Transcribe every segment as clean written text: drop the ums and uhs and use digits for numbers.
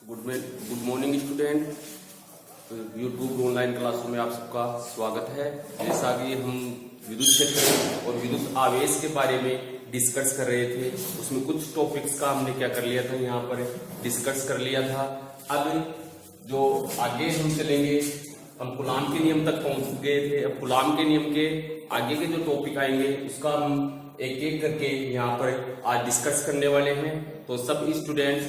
Good morning student. YouTube online क्लासों में आप सबका स्वागत है। जैसा कि हम विद्युत क्षेत्र और विद्युत आवेश के बारे में डिस्कस कर रहे थे, उसमें कुछ टॉपिक्स का हमने क्या कर लिया था, यहाँ पर डिस्कस कर लिया था। अब जो आगे हम चलेंगे, हम कूलाम के नियम तक पहुंच गए थे। अब कूलाम के नियम के आगे के जो टॉपिक आएंगे उसका हम एक एक करके यहाँ पर आज डिस्कस करने वाले हैं। तो सब स्टूडेंट्स,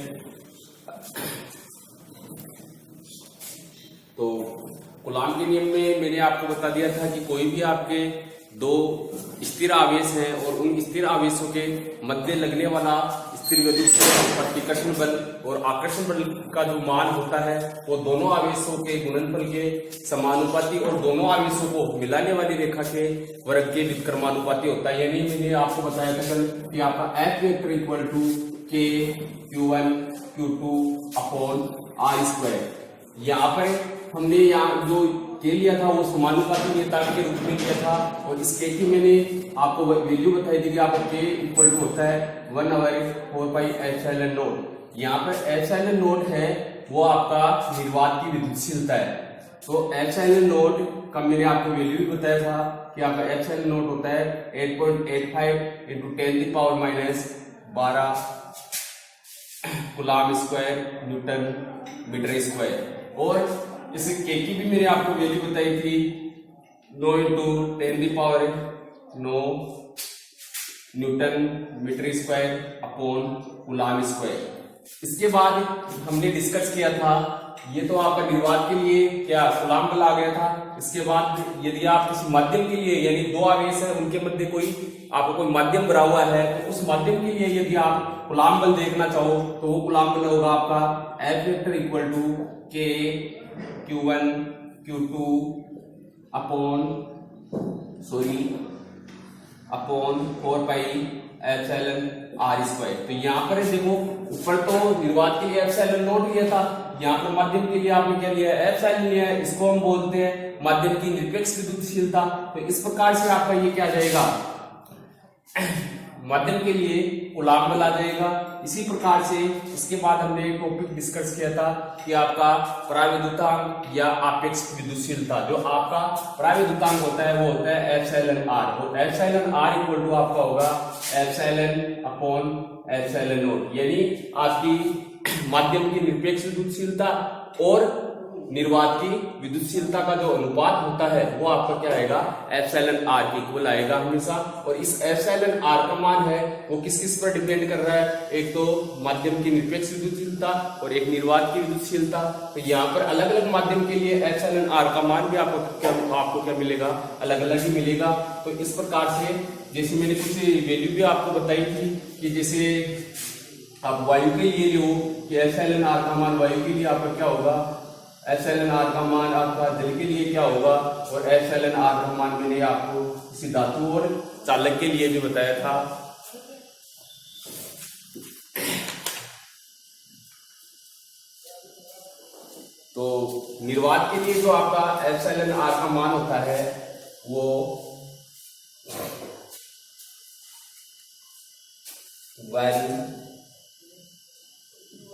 तो कूलाम के नियम में मैंने आपको बता दिया था कि कोई भी आपके दो स्थिर आवेश हैं और उन स्थिर आवेशों के मध्य लगने वाला स्थिर विद्युत क्षेत्र, प्रतिकर्षण बल और आकर्षण बल का जो मान होता है वो दोनों आवेशों के गुणनफल के समानुपाती और दोनों आवेशों को मिलाने वाली रेखा के वर्ग के व्युत्क्रमानुपाती होता है। यानी मैंने आपको बताया था कल कि आपका F vector equal to K Q1 Q2 upon R square. यहाँ पर हमने यहाँ जो के लिया था वो समानुपाती नियतांक के रूप में लिया था और इस के की मैंने आपको वैल्यू बताई थी कि आपका के इक्वल टू होता है 1/4πε0। यहाँ पर एप्सिलॉन नोट है वो आपका निर्वात की विद्युतशीलता है। तो एप्सिलॉन नोट का मैंने आपको वैल्यू भी बताया था कि आपका एप्सिलॉन नोट होता है 8.85 × 10⁻12 coulomb square newton metre square. और इस के की भी मैंने आपको वैल्यू बताई थी 9 × 10⁻9 newton metre square upon coulomb square. इसके बाद हमने डिस्कस किया था, ये तो आपका निर्वात के लिए क्या कूलाम बल आ गया था। इसके बाद यदि आप किसी माध्यम के लिए, यानी दो आवेश है उनके मध्य आपको कोई माध्यम भरा हुआ है, तो उस माध्यम के लिए यदि आप कूलाम बल देखना चाहो तो वो कूलाम बल होगा आपका F vector equal to K Q1 Q2 upon 4πε⁴ square. तो यहाँ पर देखो, ऊपर तो निर्वात के लिए एप्सिलॉन नोट लिया था, यहाँ पर माध्यम के लिए आपने क्या लिया, एप्सिलॉन लिया है। इसको हम बोलते हैं माध्यम की निरपेक्ष विद्युतशीलता। तो इस प्रकार से आपका ये क्या आ जाएगा, माध्यम के लिए कूलाम बल आ जाएगा। इसी प्रकार से इसके बाद हमने एक टॉपिक डिस्कस किया था कि आपका पराविद्युतांक या आपेक्ष विद्युतशीलता। जो आपका पराविद्युतांक होता है वो होता है एप्सिलॉन आर, और एप्सिलॉन आर इक्वल टू आपका होगा एप्सिलॉन अपॉन एप्सिलॉन नोट। यानी आपकी माध्यम की निरपेक्ष विद्युतशीलता और निर्वात की विद्युतशीलता का जो अनुपात होता है वो आपका क्या आएगा, एप्सिलॉन आर के इक्वल आएगा हमेशा। और इस एप्सिलॉन आर का मान है वो किस किस पर डिपेंड कर रहा है, एक तो माध्यम की निरपेक्ष विद्युतशीलता और एक निर्वात की विद्युतशीलता। तो यहाँ पर अलग अलग माध्यम के लिए एप्सिलॉन आर का मान भी आपको क्या मिलेगा, अलग अलग ही मिलेगा। तो इस प्रकार से जैसे मैंने कुछ वैल्यू भी आपको बताई थी कि जैसे आप वायु के लिए लो कि एप्सिलॉन आर का मान वायु के लिए आपका क्या होगा, एप्सिलॉन आर का मान आपका जल के लिए क्या होगा, और एप्सिलॉन आर का मान मैंने आपको किसी धातु और चालक के लिए भी बताया था। तो निर्वात के लिए जो आपका एप्सिलॉन आर का मान होता है वो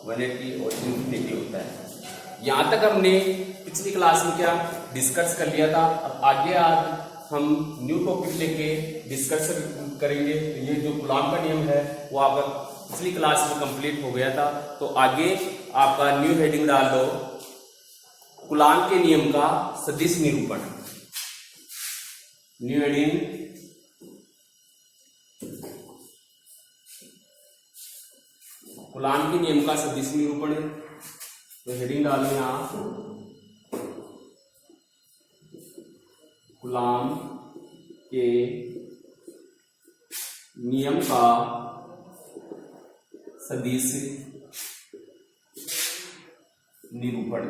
180 और इन्फिनिटी होता है। यहां तक हमने पिछली क्लास में क्या डिस्कस कर लिया था। अब आगे आज हम न्यू टॉपिक लेके डिस्कस करेंगे। तो ये जो कूलाम का नियम है वो आपका पिछली क्लास में कंप्लीट हो गया था। तो आगे आपका न्यू हेडिंग डाल दो, कूलाम के नियम का सदिश निरूपण। न्यू हेडिंग, कूलाम के नियम का सदिश निरूपण। तो हेडिंग डालो यहां, कूलाम के नियम का सदिश निरूपण।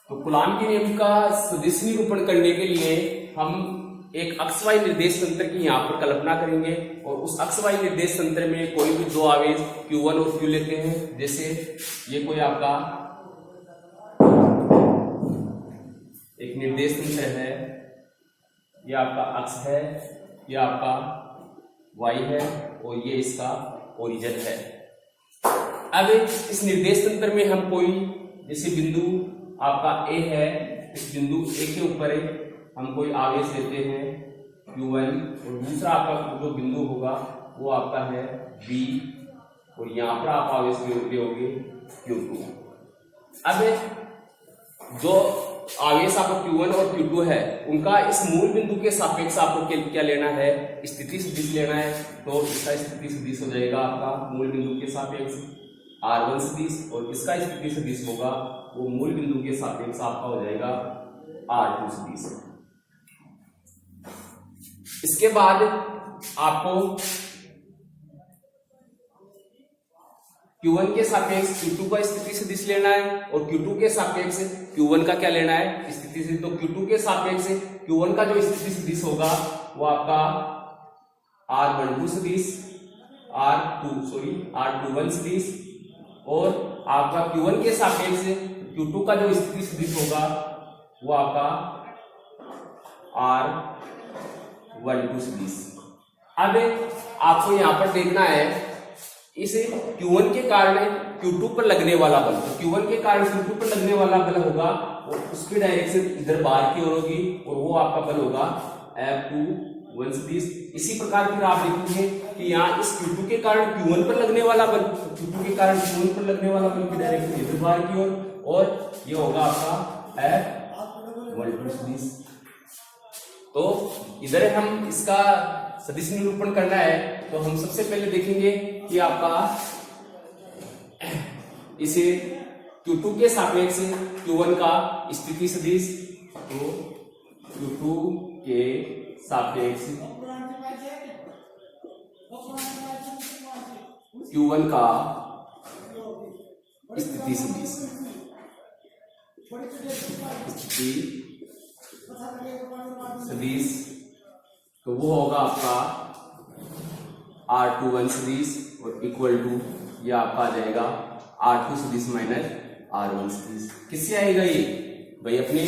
तो कूलाम के नियम का सदिश निरूपण करने के लिए हम एक अक्षवाई निर्देश तंत्र की यहाँ पर कल्पना करेंगे, और उस अक्षवाई निर्देश तंत्र में कोई भी दो आवेश Q1 और Q लेते हैं। जैसे ये कोई आपका एक निर्देश तंत्र है, ये आपका अक्ष है, ये आपका y है और ये इसका ओरिजिन है। अब इस निर्देश तंत्र में हम कोई जैसे बिंदु आपका ए है, इस बिंदु ए के ऊपर हम कोई आवेश देते हैं Q1 और दूसरा आपका जो बिंदु होगा वो आपका है B और यहाँ पर आप आवेश दोगे Q2। अब जो आवेश आपका Q1 और Q2 है उनका इस मूल बिंदु के सापेक्ष आपको क्या लेना है, स्थिति सदिश लेना है। तो इसका स्थिति सदिश हो जाएगा आपका मूल बिंदु के सापेक्ष R1 सदिश और इसका स्थिति सदिश होगा वो मूल बिंदु के सापेक्ष आपका हो जाएगा R2 सदिश। इसके बाद आपको Q1 के सापेक्ष Q2 का स्थिति सदिश लेना है और Q2 के सापेक्ष Q1 का क्या लेना है, स्थिति सदिश। तो Q2 के सापेक्ष Q1 का जो स्थिति सदिश होगा वो आपका R12 सदिश, R21 सदिश और आपका Q1 के सापेक्ष Q2 का जो स्थिति सदिश होगा वो आपका R12 सदिश। अब आपको यहां पर देखना है इस Q1 के कारण Q2 पर लगने वाला बल, तो Q1 के कारण Q2 पर लगने वाला बल होगा और उसकी डायरेक्शन इधर बाहर की ओर होगी और वो आपका बल होगा F21 सदिश। इसी प्रकार फिर आप देखेंगे कि यहाँ इस Q2 के कारण Q1 पर लगने वाला बल, तो Q2 के कारण Q1 पर लगने वाला बल की डायरेक्शन इधर बाहर की ओर और ये होगा आपका F12 सदिश। तो इधर हम इसका सदिश निरूपण करना है तो हम सबसे पहले देखेंगे कि आपका इसे Q2 के सापेक्ष Q1 का स्थिति सदिश, तो Q2 के सापेक्ष Q1 का स्थिति सदिश, सदिश तो वो होगा आपका R21 सदिश और इक्वल टू ये आपका आ जाएगा R2 सदिश माइनस R1 सदिश। किससे आएगा ये? भाई अपने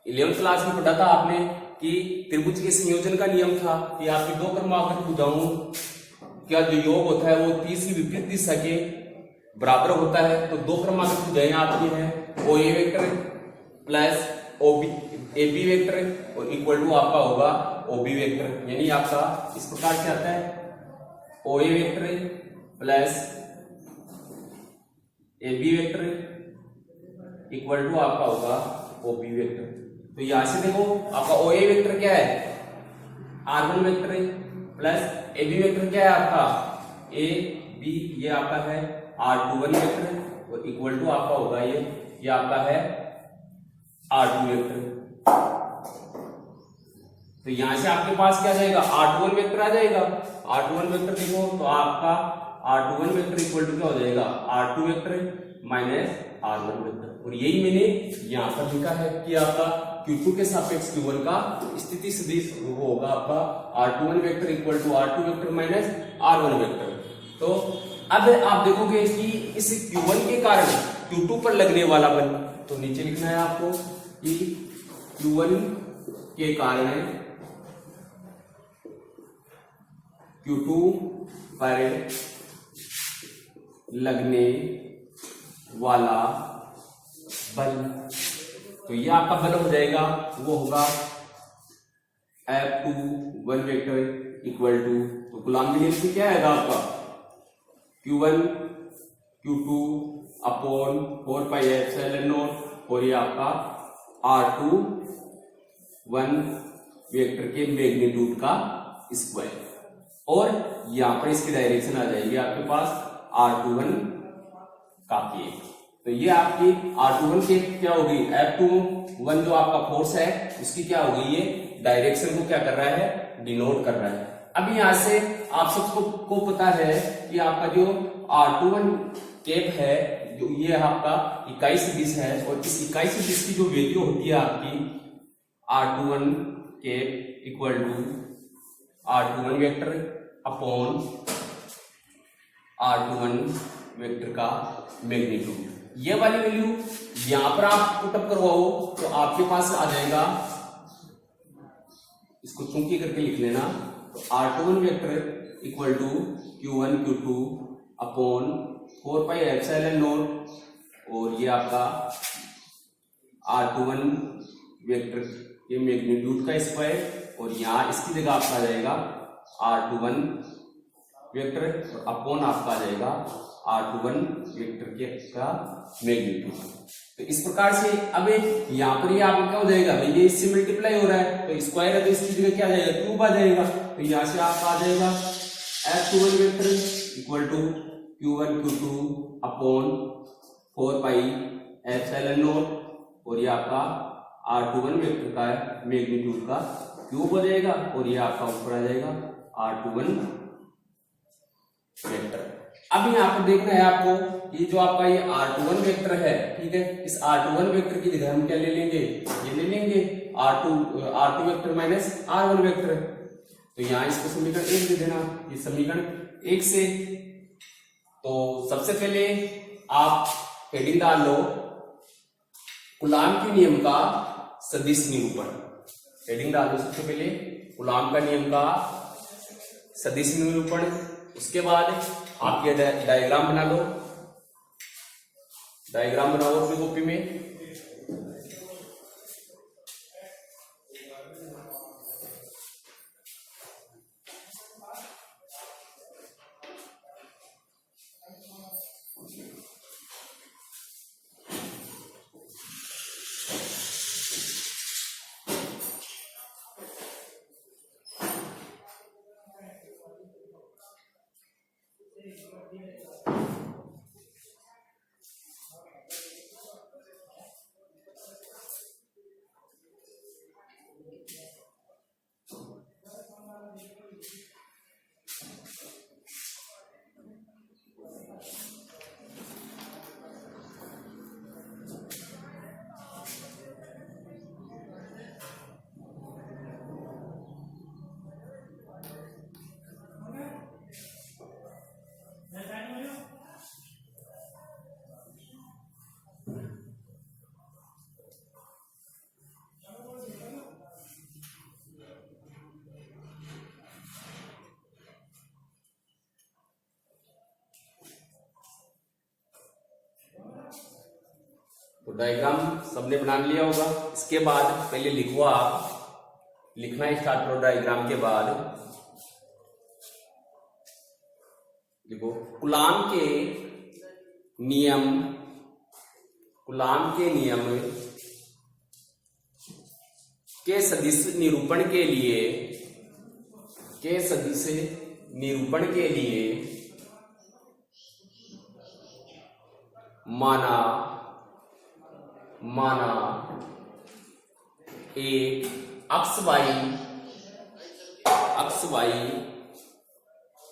11th क्लास में पढ़ा था आपने कि त्रिभुज के संयोजन का नियम था कि आपके दो क्रमांक भुजाओं क्या जो योग होता है वो 30 की विपरीत दिशा के बराबर होता है। तो दो क्रमांक भुजाएं आपकी हैं OA vector plus AB vector और इक्वल टू आपका होगा OB वेक्टर, यानी आपका इस प्रकार से आता है OA vector plus AB vector equal to आपका होगा OB वेक्टर। तो यहां से देखो आपका OA वेक्टर क्या है R1 vector plus AB vector क्या है आपका AB, ये आपका है R21 वेक्टर और इक्वल टू आपका होगा ये आपका है R2 वेक्टर। तो यहां से आपके पास क्या जाएगा R21 वेक्टर आ जाएगा। R21 वेक्टर देखो तो आपका R21 वेक्टर इक्वल टू क्या हो जाएगा R2 vector minus R1 vector. और यही मैंने यहां पर लिखा है कि आपका Q2 के सापेक्ष Q1 का स्थिति सदिश वो होगा आपका R21 vector equal to R2 vector minus R1 vector. तो अब आप देखोगे कि इस Q1 के कारण Q2 पर लगने वाला बल, तो नीचे लिखना है आपको कि Q1 के कारण Q2 पर लगने वाला बल, तो ये आपका बल हो जाएगा वो होगा F21 वेक्टर इक्वल टू, तो कूलम्ब के नियम क्या आएगा आपका Q1 Q2 upon 4 pi epsilon naught और ये आपका R21 वेक्टर के मैग्नीट्यूड का स्क्वायर और यहां पर इसकी डायरेक्शन आ जाएगी आपके पास R21 का के। तो ये आपकी R21 के क्या होगी F21 जो आपका फोर्स है उसकी क्या होगी, ये डायरेक्शन को क्या कर रहा है डिनोट कर रहा है। अब यहां से आप सबको पता है कि आपका जो R21 कैप है जो ये आपका इकाई सदिश है और इस इकाई सदिश की जो वैल्यू होती है आपकी R21 cap equal to R21 vector upon R21 vector का मैग्नीट्यूड। ये वाली वैल्यू यहां पर आप पुटअप करवाओ तो आपके पास आ जाएगा, इसको चुंकी करके लिख लेना तो R21 vector equal to Q1 Q2 upon 4 pi epsilon naught और ये आपका R21 वेक्टर के मैग्नीट्यूड का स्क्वायर और यहाँ इसकी जगह आपका आ जाएगा R21 वेक्टर और अपॉन आपका आ जाएगा R21 वेक्टर के का मैग्नीट्यूड। तो इस प्रकार से अब यहाँ पर ये आपका क्या हो जाएगा भाई, ये इससे मल्टीप्लाई हो रहा है तो स्क्वायर है तो इसकी जगह क्या आ जाएगा, क्यूब आ जाएगा। तो यहाँ से आपका आ जाएगा F21 vector equal to Q1 Q2 upon 4 pi epsilon naught और ये आपका R21 वेक्टर का मैग्नीट्यूड का क्यूब हो जाएगा और ये आपका ऊपर आ जाएगा R21 वेक्टर। अब यहाँ पर देखना है आपको ये जो आपका ये R21 वेक्टर है, ठीक है, इस R21 वेक्टर की जगह हम क्या ले लेंगे, ये ले लेंगे R2 vector minus R1 vector. तो यहाँ इसको समीकरण 1 दे देना, ये समीकरण 1 से। तो सबसे पहले आप हेडिंग डाल लो कूलाम के नियम का सदिश निरूपण। हेडिंग डाल दो सबसे पहले कूलाम का नियम का सदिश निरूपण। उसके बाद आप ये डायग्राम बना लो, डायग्राम बनाओ अपनी कॉपी में। तो डायग्राम सबने बना लिया होगा। इसके बाद पहले लिखो, आप लिखना स्टार्ट करो। डायग्राम के बाद देखो कूलाम के नियम, कूलाम के नियम के सदिश निरूपण के लिए, के सदिश निरूपण के लिए माना एक अक्ष वाई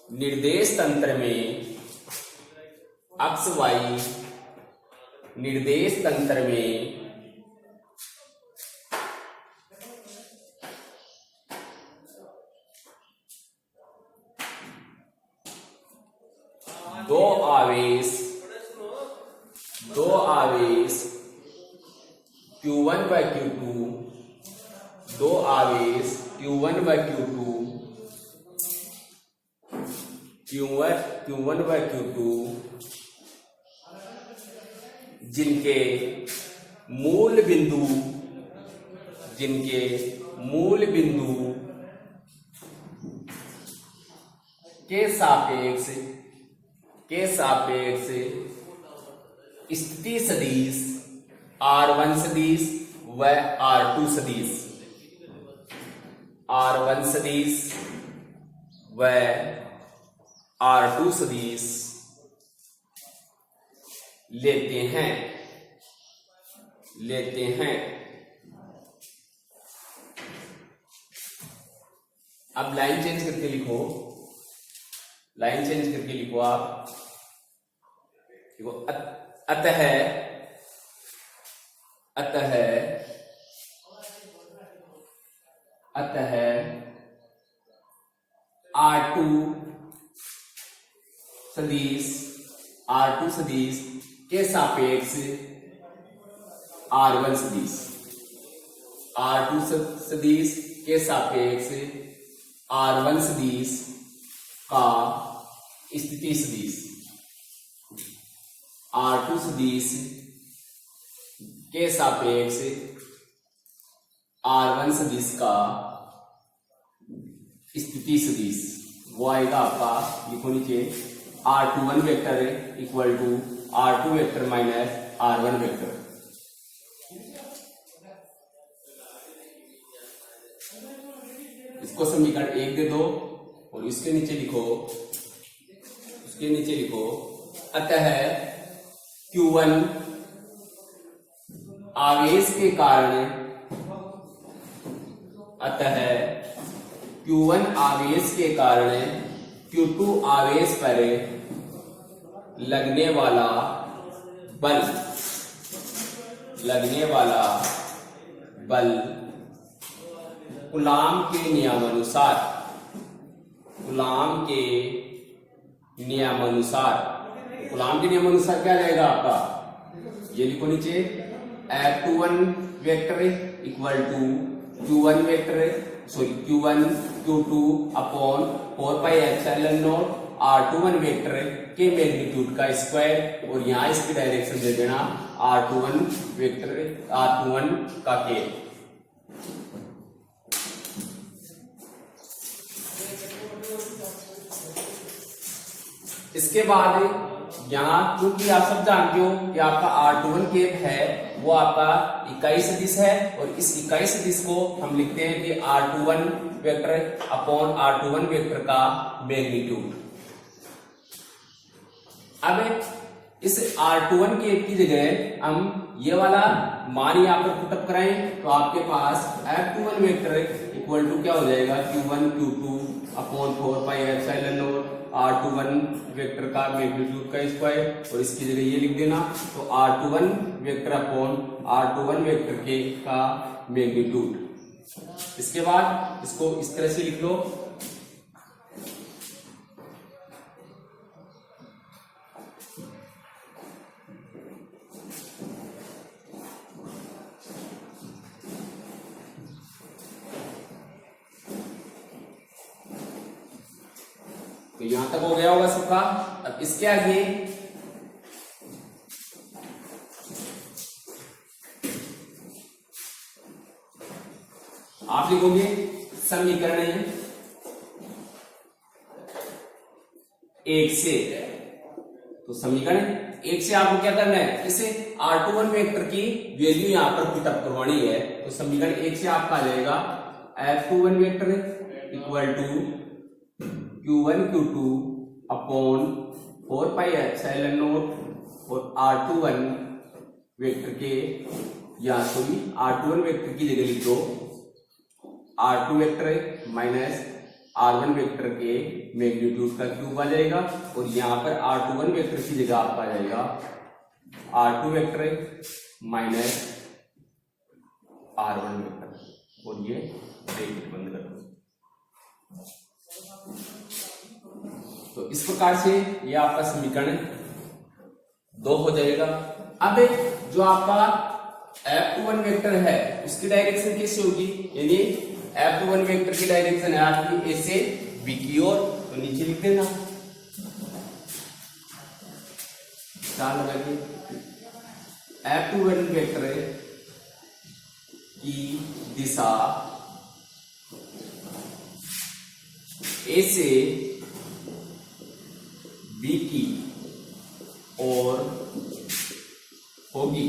निर्देश तंत्र में, अक्ष वाई निर्देश तंत्र में दो आवेश Q1 by Q2, दो आवेश Q1 by Q2, Q1 by Q2 जिनके मूल बिंदु के सापेक्ष स्थिति सदिश R1 सदिश व R2 सदिश, R1 सदिश व R2 सदिश लेते हैं। अब लाइन चेंज करके लिखो, लाइन चेंज करके लिखो आप। देखो अतः R2 सदिश के सापेक्ष R1 सदिश, R2 सदिश के सापेक्ष R1 सदिश का स्थिति सदिश R2 सदिश के सापेक्ष R1 सदिश का स्थिति सदिश, वो आएगा आपका, लिखो नीचे, R21 vector equal to R2 vector minus R1 vector. इसको समीकरण 1 दे दो और इसके नीचे लिखो, अतः Q1 आवेश के कारण, अतः Q1 आवेश के कारण Q2 आवेश पर लगने वाला बल कूलाम के नियमानुसार क्या रहेगा आपका, ये लिखो नीचे, F21 vector equal to Q1 Q2 upon 4 pi epsilon naught R21 vector के मैग्नीट्यूड का स्क्वायर, और यहाँ इसकी डायरेक्शन दे देना R21 का के। इसके बाद यहाँ क्योंकि आप सब जानते हो कि आपका R21 केप है वो आपका इकाई सदिश है, और इस इकाई सदिश को हम लिखते हैं कि R21 vector upon R21 vector का मैग्नीट्यूड। अब इस R21 केप की जगह हम ये वाला मान यहाँ पर पुटअप कराएं तो आपके पास F21 वेक्टर इक्वल टू क्या हो जाएगा, Q1 Q2 upon 4 pi epsilon naught R21 vector का मैग्नीट्यूड का स्क्वायर, और इसकी जगह ये लिख देना, तो R21 vector upon R21 vector के का मैग्नीट्यूड। इसके बाद इसको इस तरह से लिख लो, तो यहां तक हो गया होगा सबका। अब इसके आगे आप लिखोगे समीकरण 1 से, तो समीकरण 1 से आपको क्या करना है, इसे R21 वेक्टर की वैल्यू यहां पर पुटअप करवानी है, तो समीकरण 1 से आपका आ जाएगा F21 vector equal to Q1 Q2 upon 4 pi epsilon naught और R21 वेक्टर के, या सॉरी R21 वेक्टर की जगह लिख दो R2 vector minus R1 vector के मैग्नीट्यूड का क्यूब आ जाएगा, और यहाँ पर R21 वेक्टर की जगह आपका आ जाएगा R2 vector minus R1 vector, और ये ब्रैकेट बंद कर दो। तो इस प्रकार से ये आपका समीकरण 2 हो जाएगा। अब जो आपका F21 वेक्टर है उसकी डायरेक्शन कैसे होगी, यानी F21 वेक्टर की डायरेक्शन है आपकी A से B की ओर, तो नीचे लिख देना, ख्याल लगाइए, F21 वेक्टर की दिशा A से B की ओर होगी।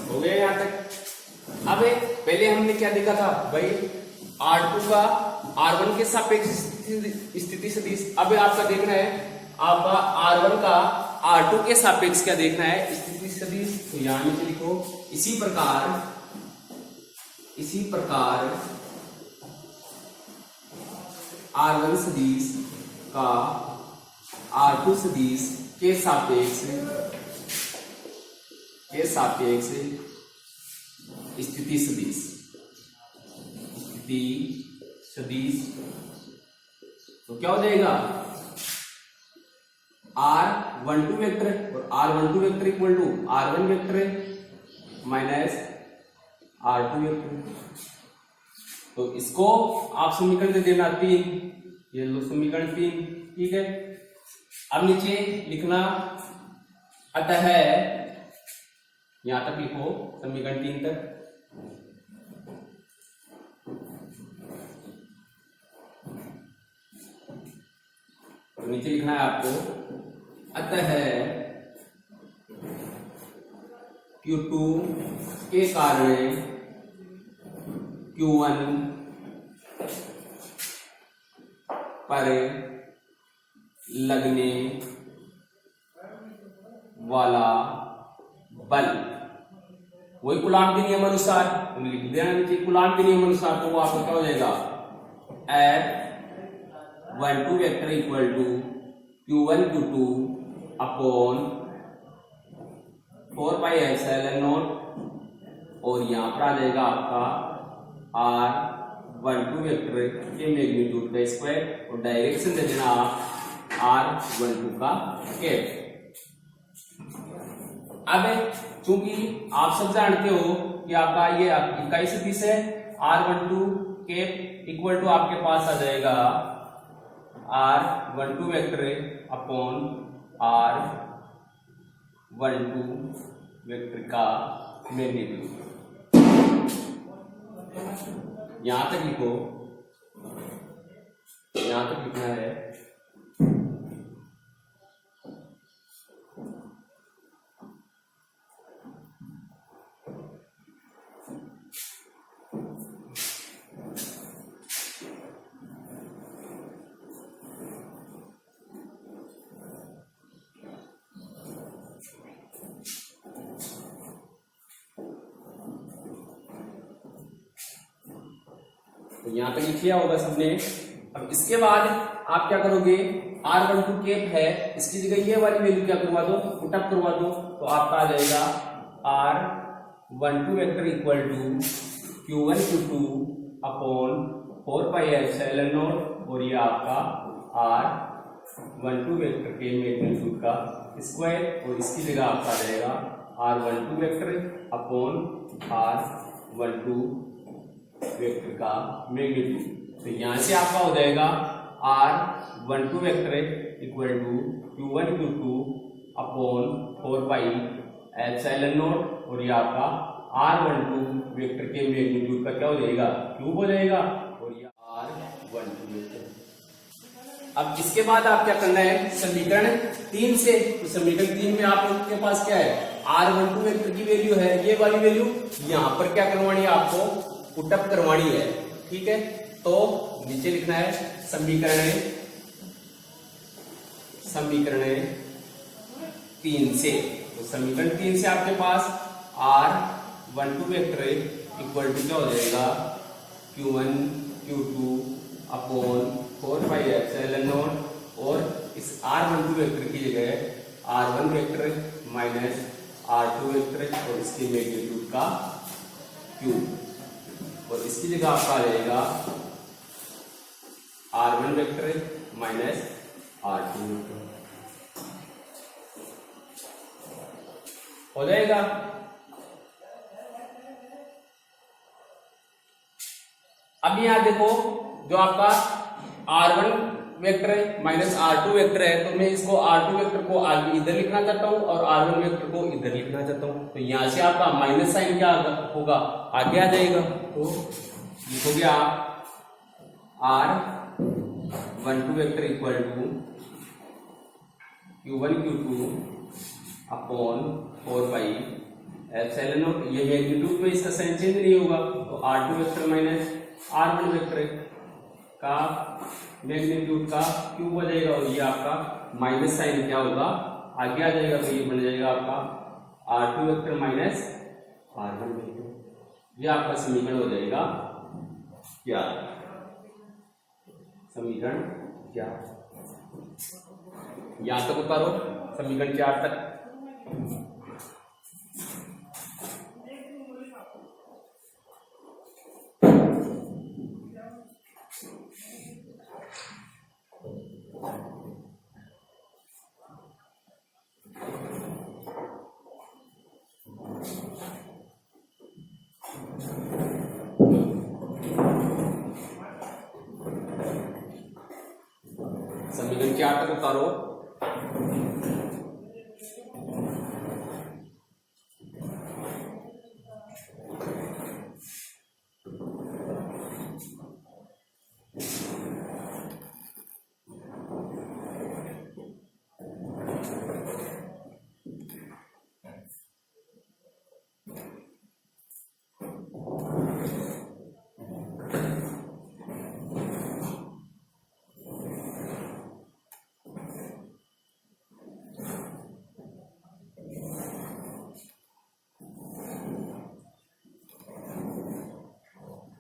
हो गया यहां तक। अब पहले हमने क्या देखा था भाई, R2 का R1 के सापेक्ष स्थिति सदिश। अब आपका देखना है आपका R1 का R2 के सापेक्ष क्या देखना है, स्थिति सदिश। तो यहां नीचे लिखो, इसी प्रकार R1 सदिश का R2 सदिश के सापेक्ष के सापेक्ष स्थिति सदिश, स्थिति सदिश, तो क्या हो जाएगा R12 वेक्टर और R12 vector equal to R1 vector minus R2 vector. तो इसको आप समीकरण दे देना 3, ये लो समीकरण 3, ठीक है। अब नीचे लिखना, अतः यहां तक लिखो समीकरण 3 तक। तो नीचे लिखना है आपको, अतः Q2 के कारण Q1 पर लगने वाला बल, वही कूलॉम के नियम अनुसार लिख देना नीचे, कूलॉम के नियम अनुसार, तो वो आपका क्या हो जाएगा F12 vector equal to Q1 Q2 upon 4 pi epsilon naught, और यहां पर आ जाएगा आपका R12 वेक्टर के मैग्नीट्यूड का स्क्वायर, और डायरेक्शन दे देना आप R12 का कैप। अब चूंकि आप सब जानते हो कि आपका ये इकाई सदिश है, R12 कैप इक्वल टू आपके पास आ जाएगा R12 vector upon R12 vector का मैग्नीट्यूड। यहां तक लिखो, यहां तक लिखना है तो यहां तक लिखिया होगा सबने। अब इसके बाद आप क्या करोगे, R12 कैप है, इसकी जगह ये वाली वैल्यू क्या करवा दो, पुटअप करवा दो, तो आपका आ जाएगा R12 vector equal to Q1 Q2 upon 4 pi epsilon naught, और ये आपका R12 वेक्टर के मैग्नीट्यूड का स्क्वायर, और इसकी जगह आपका आ जाएगा R12 vector upon R12 vector का मैग्नीट्यूड। तो यहां से आपका हो जाएगा R12 vector equal to Q1 Q2 upon 4 pi epsilon naught, और ये आपका R12 वेक्टर के मैग्नीट्यूड का क्या हो जाएगा, क्यूब हो जाएगा, और ये R12 वेक्टर। अब इसके बाद आप क्या करना है, समीकरण 3 से, तो समीकरण 3 में आप लोग के पास क्या है, R12 वेक्टर की वैल्यू है ये वाली वैल्यू, यहां पर क्या करवानी है आपको, पुटअप करवानी है, ठीक है। तो नीचे लिखना है समीकरण 3 से, तो समीकरण 3 से आपके पास R12 वेक्टर इक्वल टू क्या हो जाएगा, Q1 Q2 upon 4 pi epsilon naught, और इस R12 वेक्टर की जगह R1 vector minus R2 vector, और इसके मैग्नीट्यूड का क्यूब, और इसकी जगह आपका आ जाएगा R1 vector minus R2 vector, हो जाएगा। अब यहां देखो, जो आपका R1 vector minus R2 vector है, तो मैं इसको R2 वेक्टर को आगे इधर लिखना चाहता हूं और R1 वेक्टर को इधर लिखना चाहता हूं, तो यहां से आपका माइनस साइन क्या होगा, आगे आ जाएगा। तो लिखोगे आप R12 vector equal to Q1 Q2 upon 4 pi epsilon naught, ये मैग्नीट्यूड में इसका साइन चेंज नहीं होगा, तो R2 vector minus R1 vector का मैग्नीट्यूड का क्यूब हो जाएगा, और ये आपका माइनस साइन क्या होगा, आगे आ जाएगा, तो ये बन जाएगा आपका R2 vector minus R1 vector. ये आपका समीकरण हो जाएगा क्या, समीकरण क्या, यहां तक उतारो समीकरण 4 तक। समीकरण 4 तक उतारो।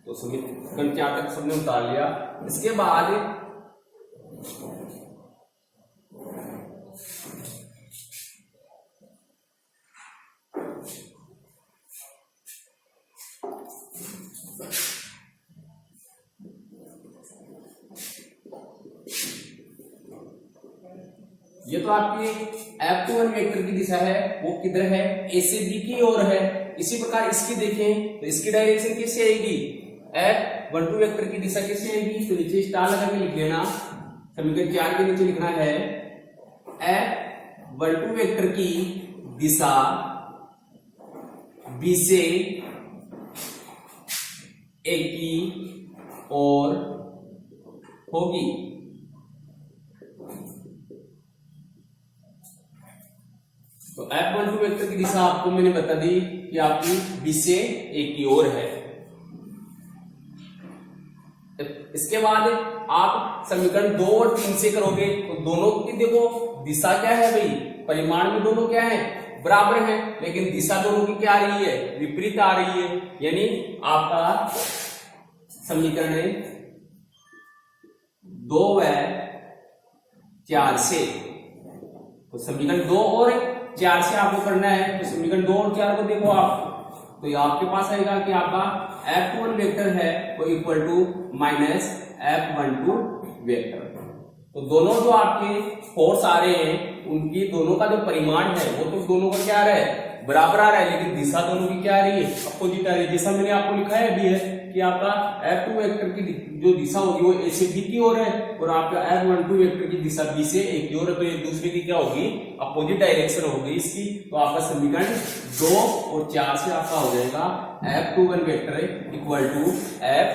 तो समीकरण 4 तक सबने उतार लिया। इसके बाद ये तो आपकी F21 वेक्टर की दिशा है, वो किधर है, ए से बी की ओर है। इसी प्रकार इसकी देखें तो इसकी डायरेक्शन कैसे आएगी, F12 वेक्टर की दिशा कैसे आएगी, तो नीचे स्टार लगा के लिख लेना। समीकरण 4 के नीचे लिखना है F12 वेक्टर की दिशा बी से ए की ओर होगी। तो F12 वेक्टर की दिशा आपको मैंने बता दी कि आपकी बी से ए की ओर है। इसके बाद आप समीकरण 2 और 3 से करोगे तो दोनों की देखो दिशा क्या है भाई, परिमाण में दोनों क्या है, बराबर है, लेकिन दिशा दोनों की क्या आ रही है, विपरीत आ रही है। यानी आपका समीकरण 2 व 4 से, तो समीकरण 2 और 4 से आपको करना है। तो समीकरण 2 और 4 को देखो आप, तो ये आपके पास आएगा कि आपका F21 वेक्टर है वो equal to minus F12 vector. तो दोनों जो आपके फोर्स आ रहे हैं उनकी दोनों का जो परिमाण है वो तो दोनों का क्या आ रहा है, बराबर आ रहा है, लेकिन दिशा दोनों की क्या आ रही है, अपोजिट आ रही है। जैसा मैंने आपको लिखा है भी है कि आपका F2 वेक्टर की जो दिशा होगी वो ए से बी की ओर है और आपका F12 वेक्टर की दिशा बी से ए की ओर है, तो एक दूसरे की क्या होगी, अपोजिट डायरेक्शन होगी इसकी। तो आपका समीकरण 2 और 4 से आपका हो जाएगा F21 vector equal to F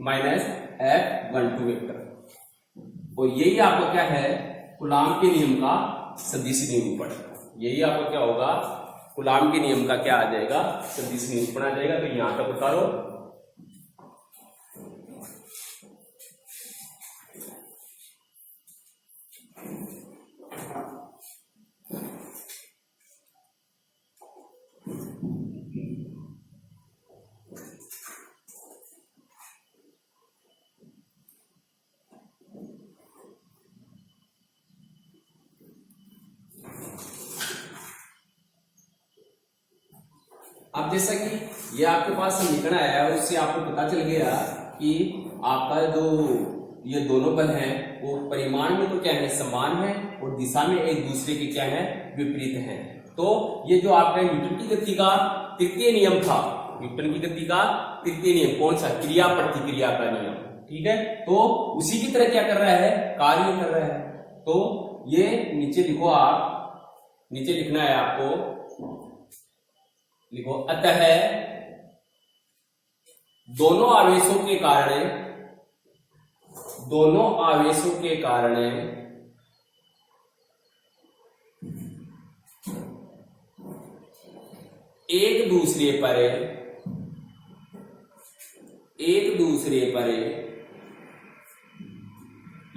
minus F12 vector. और यही आपका क्या है, कूलाम के नियम का सदिश निरूपण। यही आपका क्या होगा, कूलाम के नियम का क्या आ जाएगा, सदिश निरूपण आ जाएगा। तो यहां तक उतारो। अब जैसा कि ये आपके पास समीकरण आया है उससे आपको पता चल गया कि आपका जो ये दोनों बल हैं वो परिमाण में तो क्या है, समान है और दिशा में एक दूसरे के क्या है, विपरीत हैं। तो ये जो आपका न्यूटन की गति का तृतीय नियम था, न्यूटन की गति का तृतीय नियम कौन सा, क्रिया प्रतिक्रिया का नियम, ठीक है। तो उसी की तरह क्या कर रहा है, कार्य कर रहा है। तो ये नीचे लिखो आप, नीचे लिखना है आपको, लिखो अतः दोनों आवेशों के कारण एक दूसरे पर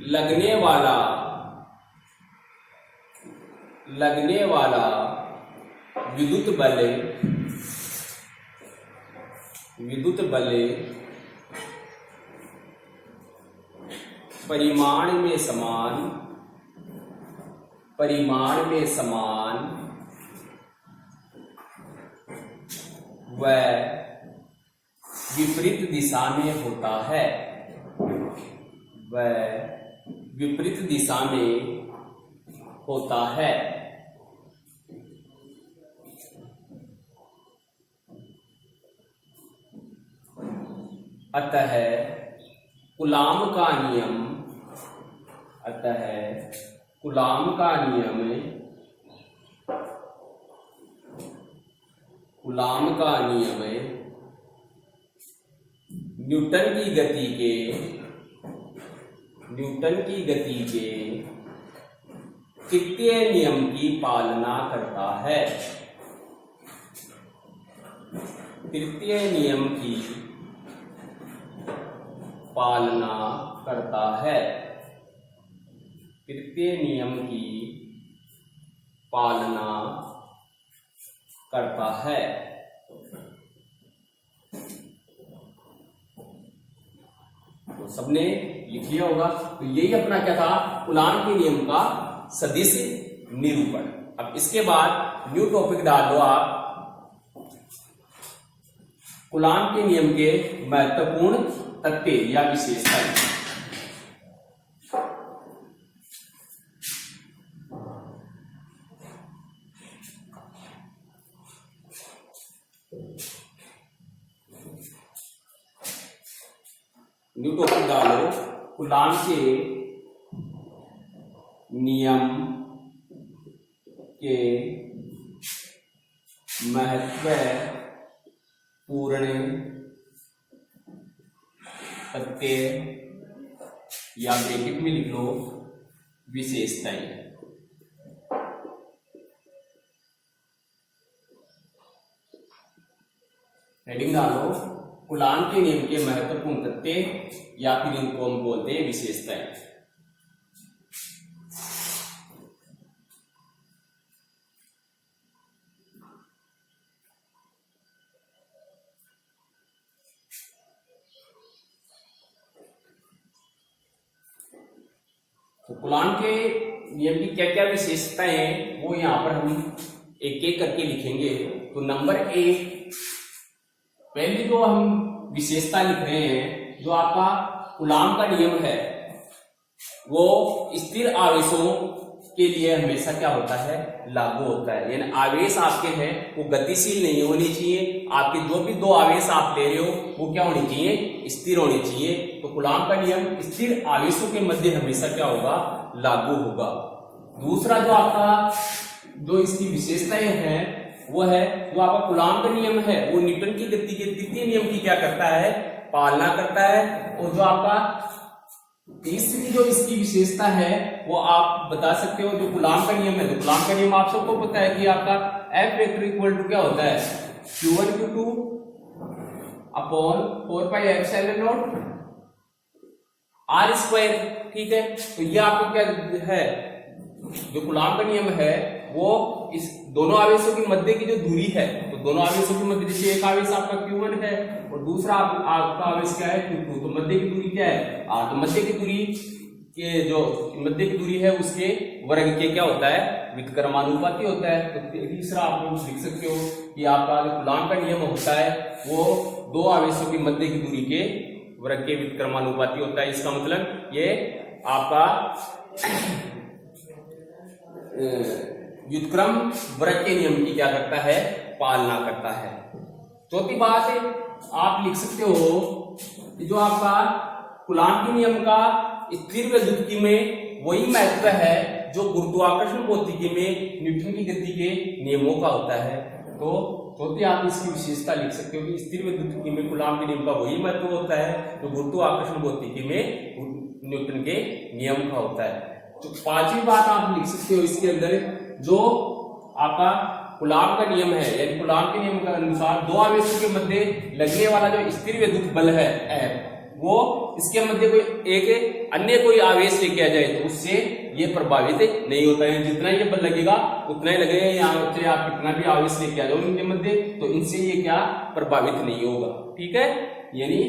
लगने वाला विद्युत बल परिमाण में समान व विपरीत दिशा में होता है, अतः कूलाम का नियम अतः कूलाम का नियम न्यूटन की गति के तृतीय नियम की पालना करता है। तृतीय नियम की पालना करता है। तृतीय नियम की पालना करता है। तो सबने लिख लिया होगा। तो यही अपना क्या था, कूलाम के नियम का सदिश निरूपण। अब इसके बाद न्यू टॉपिक डाल दो आप, कूलाम के नियम के महत्वपूर्ण तथ्य या विशेषताएं। न्यू टॉपिक डालो, कूलाम के नियम के महत्वपूर्ण तथ्य या ब्रैकेट में लिख लो विशेषताएं। हेडिंग डालो, कूलाम के नियम के महत्वपूर्ण तथ्य या फिर इनको हम बोलते हैं विशेषताएं। तो कूलाम के नियम की क्या क्या विशेषताएं हैं वो यहां पर हम एक एक करके लिखेंगे। तो नंबर 1, पहली जो हम विशेषता लिख रहे हैं, जो आपका कूलाम का नियम है वो स्थिर आवेशों के लिए हमेशा क्या होता है, लागू होता है। यानी आवेश आपके हैं वो गतिशील नहीं होनी चाहिए। आपके जो भी दो आवेश आप ले रहे हो वो क्या होनी चाहिए, स्थिर होनी चाहिए। तो कूलाम का नियम स्थिर आवेशों के मध्य हमेशा क्या होगा, लागू होगा। दूसरा जो आपका जो इसकी विशेषताएं हैं वो है, जो आपका कूलाम का नियम है वो न्यूटन की गति के तृतीय नियम की क्या करता है, पालना करता है। और जो आपका तीसरी जो इसकी विशेषता है वो आप बता सकते हो, जो कूलाम का नियम है, तो कूलाम का नियम आप सबको पता है कि आपका F वेक्टर इक्वल टू क्या होता है, Q1 Q2 upon 4 pi epsilon not R square. ठीक है, तो ये आपको क्या है, जो कूलाम का नियम है वो इस दोनों आवेशों की मध्य की जो दूरी है, तो दोनों आवेशों की मध्य, जैसे एक आवेश आपका Q1 है और दूसरा आपका आवेश क्या है Q2, तो मध्य की दूरी क्या है R। तो मध्य की दूरी के जो मध्य की दूरी है उसके वर्ग के क्या होता है, व्युत्क्रमानुपाती होता है। तो तीसरा आप लोग लिख सकते हो कि आपका जो कूलाम का नियम होता है वो दो आवेशों की मध्य की दूरी के वर्ग के व्युत्क्रमानुपाती होता है। इसका मतलब ये आपका व्युत्क्रम वर्ग के नियम की क्या करता है, पालना करता है। चौथी बात आप लिख सकते हो जो आपका कूलाम के नियम का स्थिर वैद्युतिकी में वही महत्व है जो गुरुत्वाकर्षण भौतिकी में न्यूटन की गति के नियमों का होता है। तो चौथी आप इसकी विशेषता लिख सकते हो कि स्थिर वैद्युतिकी में कूलाम के नियम का वही महत्व होता है जो गुरुत्वाकर्षण भौतिकी में न्यूटन के नियम का होता है। तो पांचवी बात आप लिख सकते हो इसके अंदर, जो आपका कूलाम का नियम है, यानी कूलाम के नियम के अनुसार दो आवेशों के मध्य लगने वाला जो स्थिर वैद्युत बल है F, वो इसके मध्य कोई एक अन्य कोई आवेश लेके आ जाए तो उससे ये प्रभावित नहीं होता है। जितना ये बल लगेगा उतना ही लगेगा, यहाँ से आप कितना भी आवेश लेके आ जाओ इनके मध्य तो इनसे ये क्या प्रभावित नहीं होगा। ठीक है, यानी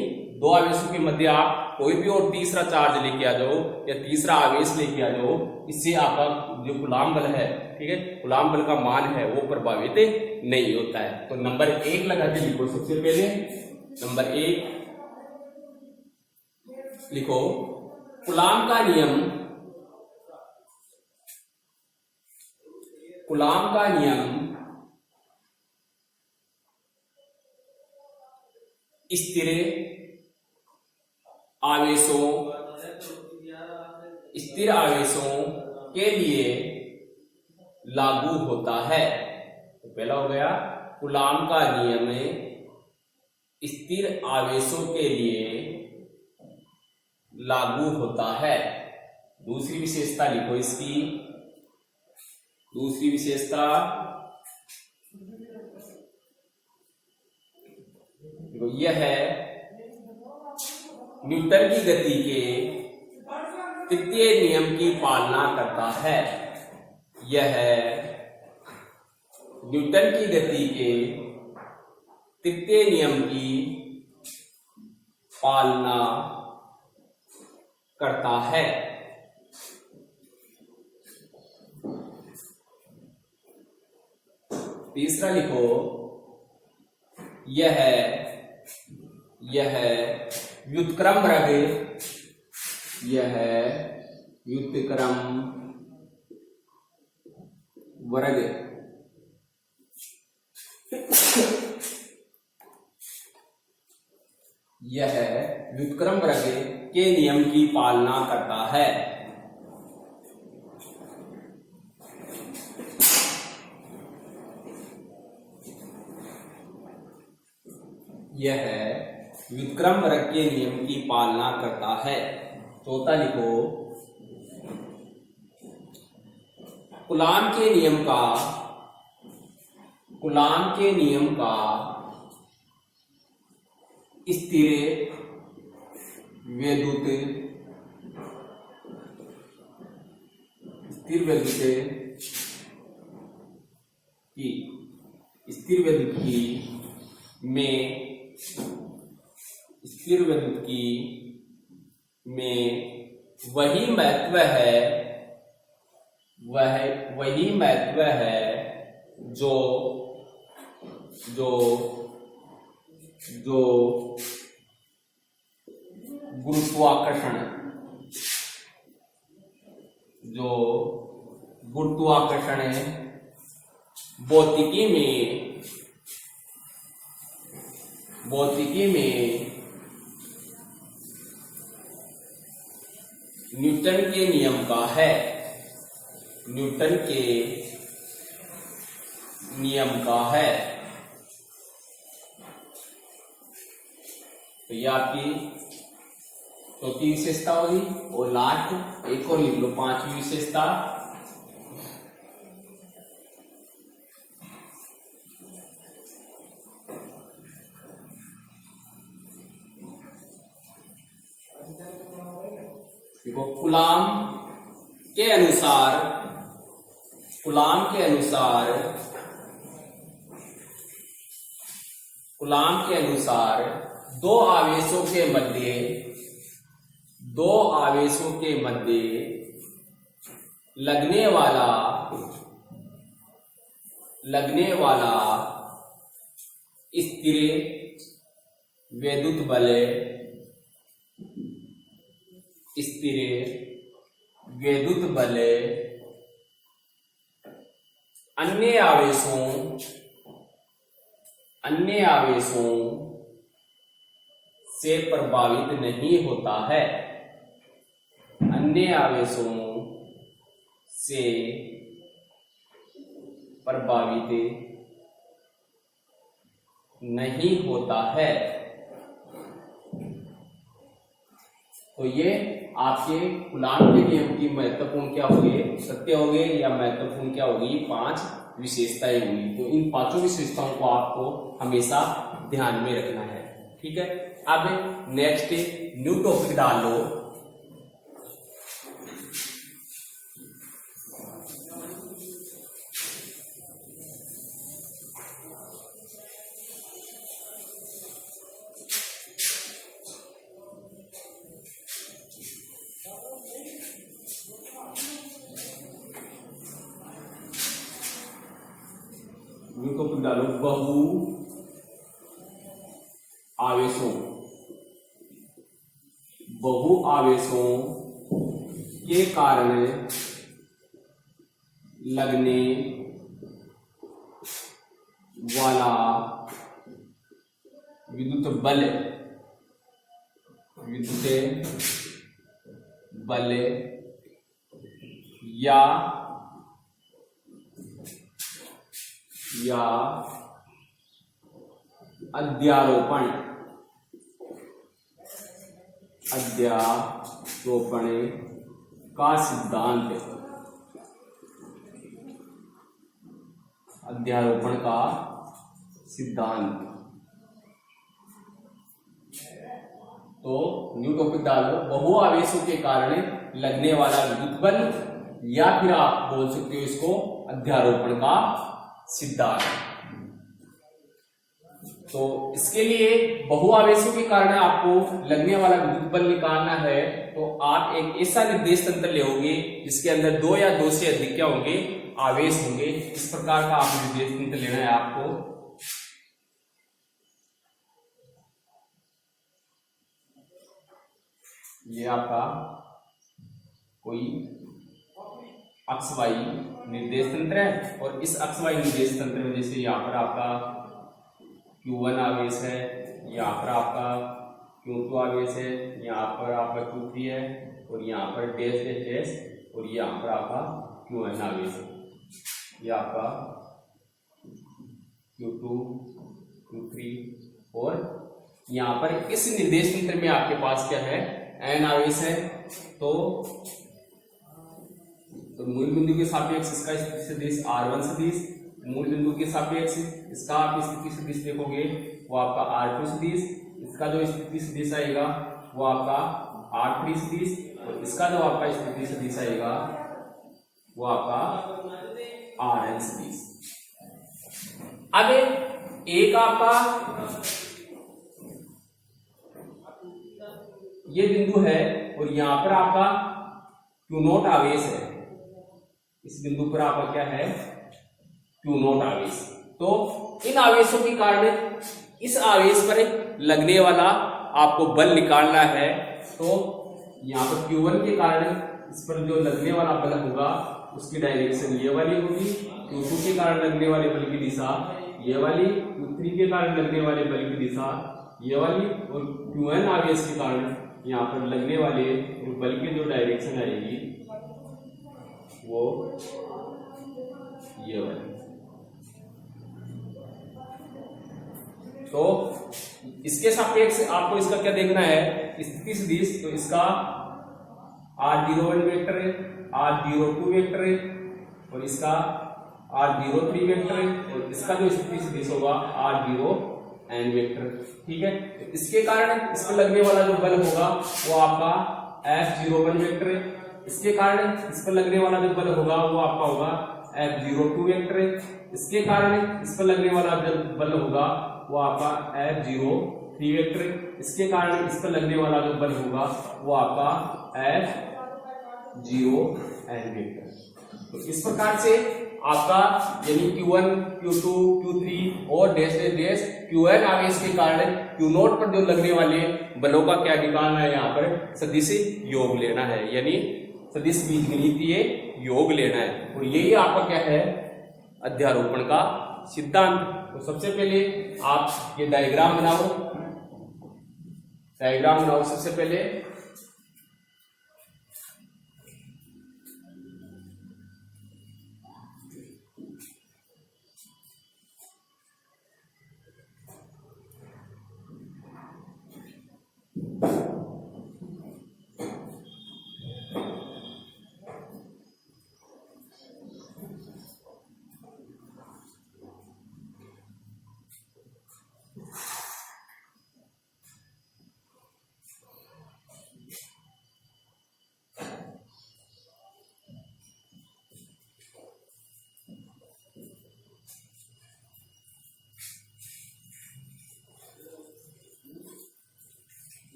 दो आवेशों के मध्य आप कोई भी और तीसरा चार्ज लेके आ जाओ या तीसरा आवेश लेके आ जाओ, इससे आपका जो कूलाम बल है, ठीक है, कूलाम बल का मान है वो प्रभावित नहीं होता है। तो नंबर 1 लगा के लिखो। सबसे पहले नंबर 1 लिखो, कूलाम का नियम स्थिर स्थिर आवेशों के लिए लागू होता है। तो पहला हो गया कूलाम का नियम स्थिर आवेशों के लिए लागू होता है। दूसरी विशेषता लिखो इसकी। दूसरी विशेषता यह है न्यूटन की गति के तृतीय नियम की पालना करता है। यह न्यूटन की गति के तृतीय नियम की पालना करता है। तीसरा लिखो यह व्युत्क्रम वर्ग, यह व्युत्क्रम वर्ग यह व्युत्क्रम वर्ग के नियम की पालना करता है। यह व्युत्क्रम वर्ग के नियम की पालना करता है। चौथा लिखो कूलाम के नियम का स्थिर वैद्युत में वही महत्व है जो गुरुत्वाकर्षण भौतिकी में न्यूटन के नियम का है। न्यूटन के नियम का है। तो ये आपकी चौथी विशेषता होगी। और लास्ट एक और लिख लो, पांचवी विशेषता देखो कूलाम के अनुसार दो आवेशों के मध्य लगने वाला स्थिर वैद्युत बल अन्य आवेशों से प्रभावित नहीं होता है। अन्य आवेशों से प्रभावित नहीं होता है। तो ये आपके कूलाम के नियम की महत्वपूर्ण क्या होगी, सत्य होगी या महत्वपूर्ण क्या होगी, 5 विशेषताएं होंगी। तो इन 5 विशेषताओं को आपको हमेशा ध्यान में रखना है। ठीक है, अब नेक्स्ट न्यू टॉपिक डाल लो। डालो बहु आवेशों के कारण लगने वाला विद्युत बल या अध्यारोपण का सिद्धांत, अध्यारोपण का सिद्धांत। तो न्यू टॉपिक डालो, बहुआवेशों के कारण लगने वाला विद्युत बल, या फिर आप बोल सकते हो इसको अध्यारोपण का सिद्धांत। तो इसके लिए बहुआवेशों के कारण आपको लगने वाला विद्युत बल निकालना है, तो आप एक ऐसा निर्देश तंत्र लेोगे जिसके अंदर दो या दो से अधिक क्या होंगे, आवेश होंगे। इस प्रकार का आप निर्देश तंत्र लेना है आपको। ये आपका कोई अक्षवाई निर्देश तंत्र है, और इस अक्षवाई निर्देश तंत्र में जैसे यहाँ पर आपका Q1 आवेश है, यहाँ पर आपका Q2 आवेश है, यहाँ पर आपका Q3 है, और यहाँ पर डैश डैश डैश, और यहाँ पर आपका Qn आवेश है। ये आपका Q2 Q3, और यहाँ पर इस निर्देश तंत्र में आपके पास क्या है, n आवेश है। तो मूल बिंदु के सापेक्ष इसका स्थिति सदिश R1 सदिश, मूल बिंदु के सापेक्ष इसका आप स्थिति सदिश देखोगे वो आपका R2 सदिश, इसका जो स्थिति सदिश आएगा वो आपका R3 सदिश, और इसका जो आपका स्थिति सदिश आएगा वो आपका Rn सदिश। अब एक आपका ये बिंदु है, और यहां पर आपका Q0 आवेश है। इस बिंदु पर आपका क्या है, Q0 आवेश। तो इन आवेशों के कारण इस आवेश पर लगने वाला आपको बल निकालना है। तो यहाँ पर Q1 के कारण इस पर जो लगने वाला बल होगा उसकी डायरेक्शन ये वाली होगी, Q2 के कारण लगने वाले बल की दिशा ये वाली, Q3 के कारण लगने वाले बल की दिशा ये वाली, और Qn आवेश के कारण यहाँ पर लगने वाले बल की जो डायरेक्शन आएगी वो ये वाली। तो इसके सापेक्ष आपको इसका क्या देखना है, स्थिति सदिश। तो इसका R01 वेक्टर है, R02 वेक्टर है, और इसका R03 वेक्टर है, और इसका जो स्थिति सदिश होगा R0n वेक्टर। ठीक है, तो इसके कारण इस पर लगने वाला जो बल होगा वो आपका F01 वेक्टर है। इसके कारण इस पर लगने वाला जो बल होगा वो आपका होगा F02 वेक्टर है। इसके कारण इस पर लगने वाला जो बल होगा वो आपका F03 वेक्टर है। इसके कारण इस पर लगने वाला जो बल होगा वो आपका F0n वेक्टर। तो इस प्रकार से आपका यानी Q1 Q2 Q3 और डैश डैश Qn आवेश के कारण Q0 पर जो लगने वाले बलों का क्या निकालना है, यहाँ पर सदिश योग लेना है, यानी सदिश बीजगणितीय योग लेना है। और यही आपका क्या है, अध्यारोपण का सिद्धांत। तो सबसे पहले आप ये डायग्राम बनाओ, डायग्राम बनाओ सबसे पहले।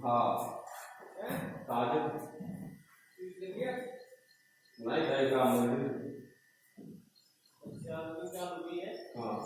हाँ कागज नहीं डायग्राम हाँ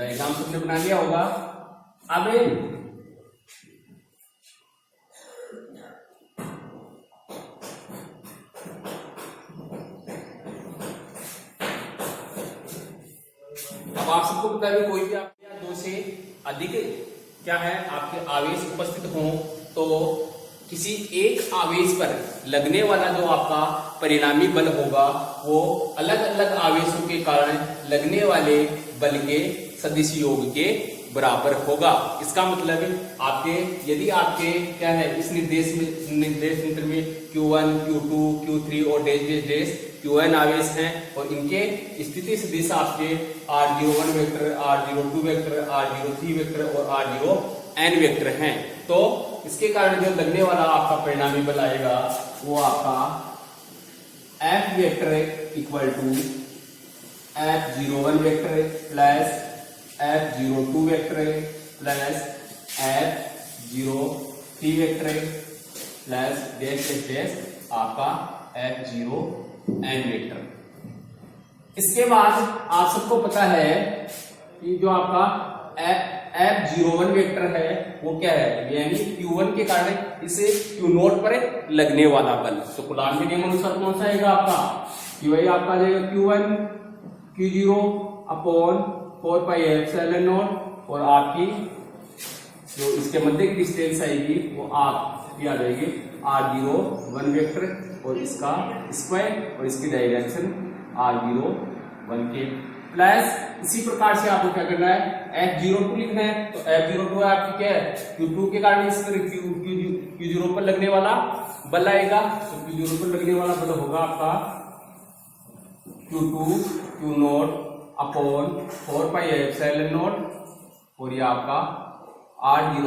डायग्राम तुमने बना लिया होगा। अब आप सबको पता है कोई भी आप दो से अधिक क्या है आपके आवेश उपस्थित हो तो किसी एक आवेश पर लगने वाला जो आपका परिणामी बल होगा वो अलग अलग आवेशों के कारण लगने वाले बल के सदिश योग के बराबर होगा। इसका मतलब आपके यदि आपके क्या है इस निर्देश यंत्र में Q1, Q2, Q3 और डैश डैश डैश Qn आवेश हैं और इनके स्थिति सदिश आपके R01 vector, R02 vector, R03 vector और R0n वेक्टर हैं। तो इसके कारण जो लगने वाला आपका परिणामी बल आएगा वो आपका F vector equal to F01 vector plus F02 vector plus F03 vector plus dash dash dash आपका F0n वेक्टर। इसके बाद आप सबको पता है कि जो आपका F01 वेक्टर है वो क्या है, यानी Q1 के कारण इसे Q0 पर लगने वाला बल। तो कूलॉम के नियम अनुसार कौन सा आएगा आपका Qi आपका जाएगा Q1 Q0 upon 4 pi epsilon naught और आपकी जो इसके मध्य की डिस्टेंस आएगी वो आपकी आ जाएगी R01 वेक्टर और इसका स्क्वायर और इसकी डायरेक्शन R01 के प्लस इसी प्रकार से आपको क्या करना है F02 लिखना है। तो F02 आपकी क्या है Q2 के कारण इस Q0 पर लगने वाला बल आएगा। तो Q0 पर लगने वाला बल होगा आपका Q2 Q0 upon 4 pi epsilon naught और ये आपका R02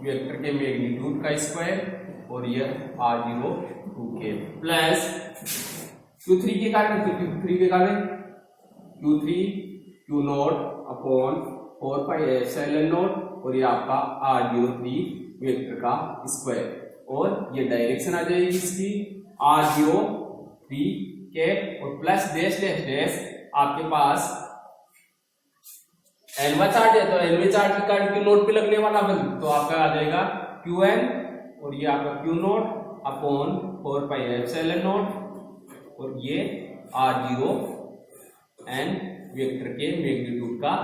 वेक्टर के मैग्नीट्यूड का स्क्वायर और ये R02 के प्लस Q3 के कारण Q3 Q0 upon 4 pi epsilon naught और ये आपका R03 वेक्टर का स्क्वायर और ये डायरेक्शन आ जाएगी इसकी R03 के और प्लस डैश डैश डैश आपके पास एलवा चार्ट है तो एलवा चार्ट के कारण Q0 पे लगने वाला बल तो आपका आ जाएगा Qn और ये आपका Q0 upon 4 pi epsilon naught और ये R0n वेक्टर के मैग्नीट्यूड का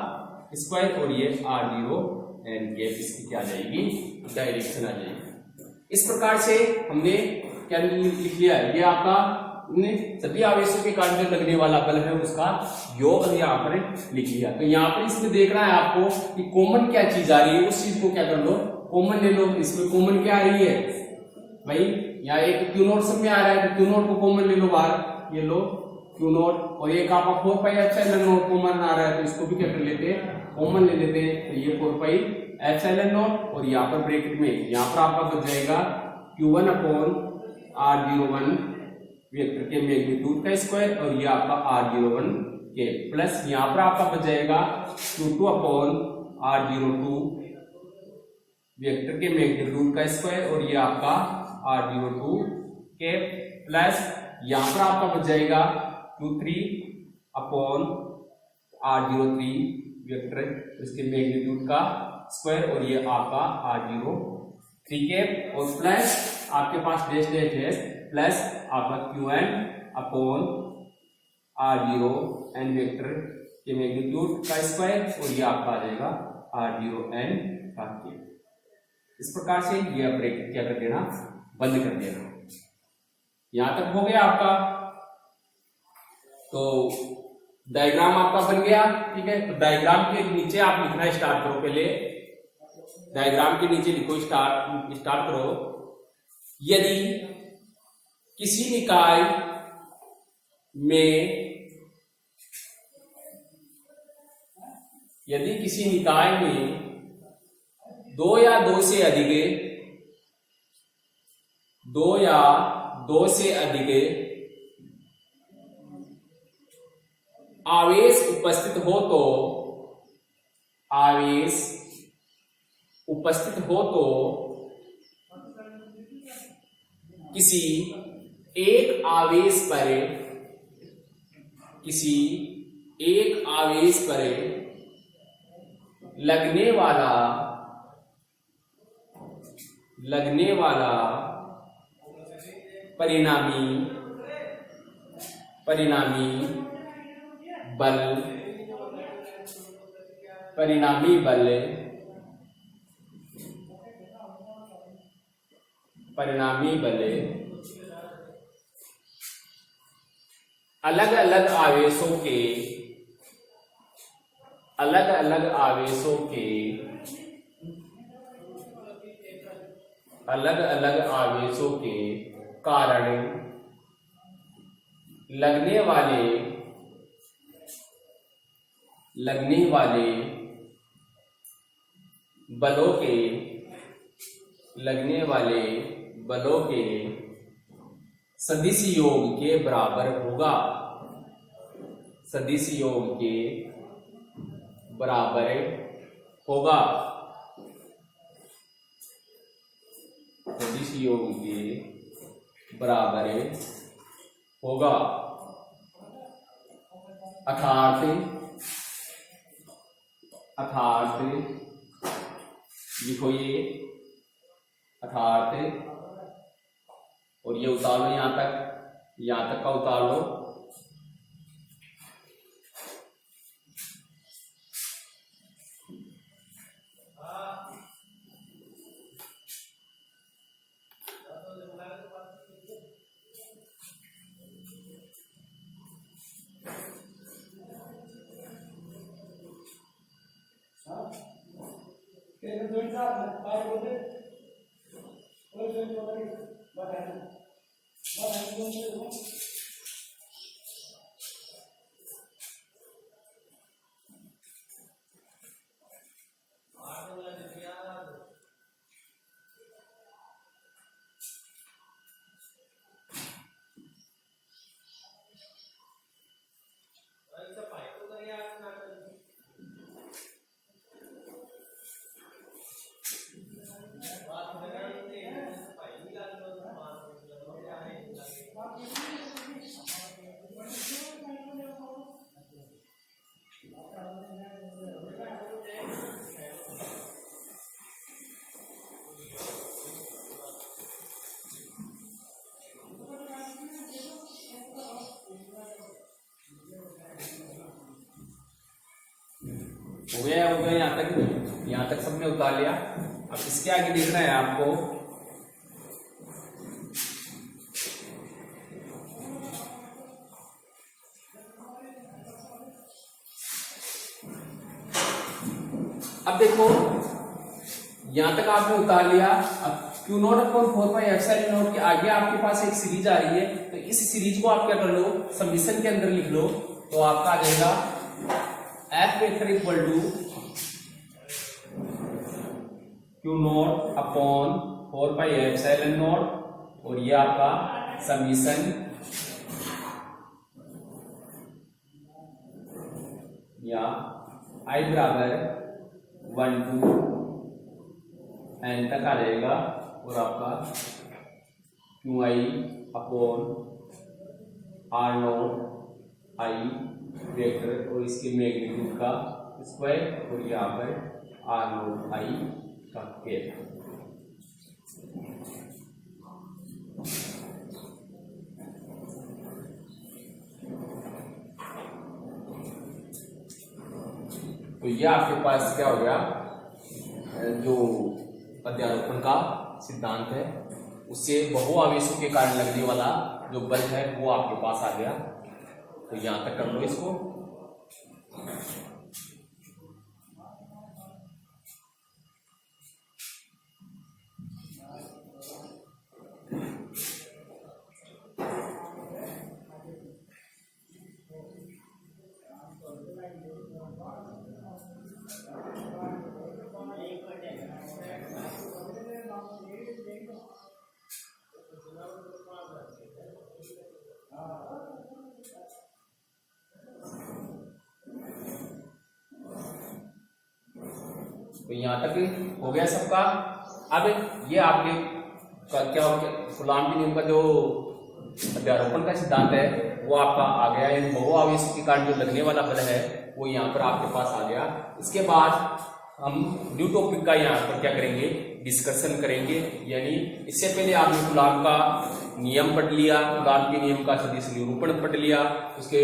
स्क्वायर और ये R0n के इसकी क्या आ जाएगी डायरेक्शन आ जाएगी। इस प्रकार से हमने क्या लिख लिया है, ये आपका सभी आवेशों के कारण जो लगने वाला बल है उसका योग यहाँ पर लिख लिया। तो यहाँ पर इसमें देखना है आपको कि कॉमन क्या चीज आ रही है, उस चीज को क्या कर लो कॉमन ले लो। इसमें कॉमन क्या आ रही है भाई, यहाँ एक Q0 सब में आ रहा है तो Q0 को कॉमन ले लो बाहर, ये लो Q0 और एक आपका 4 पाई एप्सिलॉन नॉट कॉमन आ रहा है तो इसको भी क्या कर लेते हैं कॉमन ले लेते हैं। तो ये 4 पाई एप्सिलॉन नॉट और यहाँ पर ब्रैकेट में यहाँ पर आपका बच जाएगा Q1 अपॉन R01 वेक्टर के मैग्नीट्यूड का स्क्वायर और ये आपका R01 के प्लस यहाँ पर आपका बच जाएगा Q2 अपॉन R02 वेक्टर के मैग्नीट्यूड का स्क्वायर और ये आपका R02 के प्लस यहाँ पर आपका बच जाएगा Q3 अपॉन R03 वेक्टर इसके मैग्नीट्यूड का स्क्वायर और ये आपका R03 के और प्लस आपके पास डैश डैश डैश प्लस आपका Qn अपॉन R0n वेक्टर के मैग्नीट्यूड का स्क्वायर और ये आपका आ जाएगा R0n का के। इस प्रकार से ये ब्रैकेट क्या कर देना बंद कर देना। यहां तक हो गया आपका, तो डायग्राम आपका बन गया। ठीक है, तो डायग्राम के नीचे आप लिखना स्टार्ट करो। पहले डायग्राम के नीचे लिखो स्टार्ट करो। यदि किसी निकाय में दो या दो से अधिक आवेश उपस्थित हो तो किसी एक आवेश पर लगने वाला परिणामी बल अलग अलग आवेशों के कारण लगने वाले बलों के सदिश योग के बराबर होगा। सदिश योग के बराबर होगा। सदिश योग के बराबर होगा। अर्थात लिखो ये अर्थात, और ये उतार लो यहां तक का उतार लो। हो गया यहाँ तक सबने उतार लिया। अब इसके आगे देखना है आपको अब देखो यहां तक आपने उतार लिया। अब Q0 अपॉन 4πε0 के आगे आपके पास एक सीरीज आ रही है, तो इस सीरीज को आप क्या कर लो, समीशन के अंदर लिख लो, तो आपका आ जाएगा F vector equal to Q0 upon 4πε0 और ये आपका समीशन या I बराबर 1 to n तक आ जाएगा और आपका QI upon R0 I vector और इसके मैग्नीट्यूड का स्क्वायर और यहाँ पर R0 I का स्क्वायर। तो ये आपके पास क्या हो गया, जो अध्यारोपण का सिद्धांत है उससे बहुआवेशों के कारण लगने वाला जो बल है वो आपके पास आ गया। तो यहां तक कर लो इसको। तो यहां तक हो गया सबका। अब ये आपके क्या हो गया, कूलॉम के नियम का जो अध्यारोपण का सिद्धांत है वो आपका आ गया। बहुआवेशों के कारण जो लगने वाला बल है वो यहाँ पर आपके पास आ गया। इसके बाद हम न्यू टॉपिक का यहाँ पर क्या करेंगे, डिस्कशन करेंगे। यानी इससे पहले आपने कूलॉम का नियम पढ़ लिया, कूलॉम के नियम का सदिश निरूपण पढ़ लिया, उसके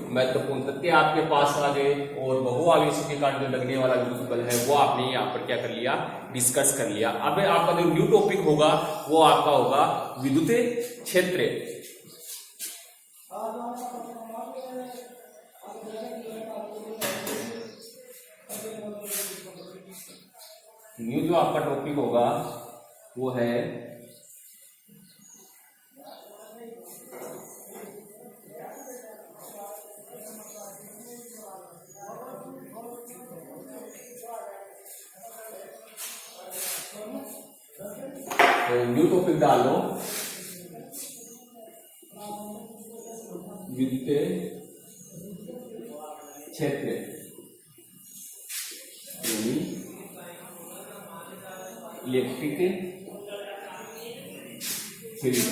महत्वपूर्ण तथ्य आपके पास आ गए और बहुआवेशी के कारण जो लगने वाला विद्युत बल है वो आपने यहाँ पर क्या कर लिया, डिस्कस कर लिया। अब आपका जो न्यू टॉपिक होगा वो आपका होगा विद्युत क्षेत्र। न्यू जो आपका टॉपिक होगा वो है तो न्यू टॉपिक डाल लो विद्युत क्षेत्र, इलेक्ट्रिक फील्ड।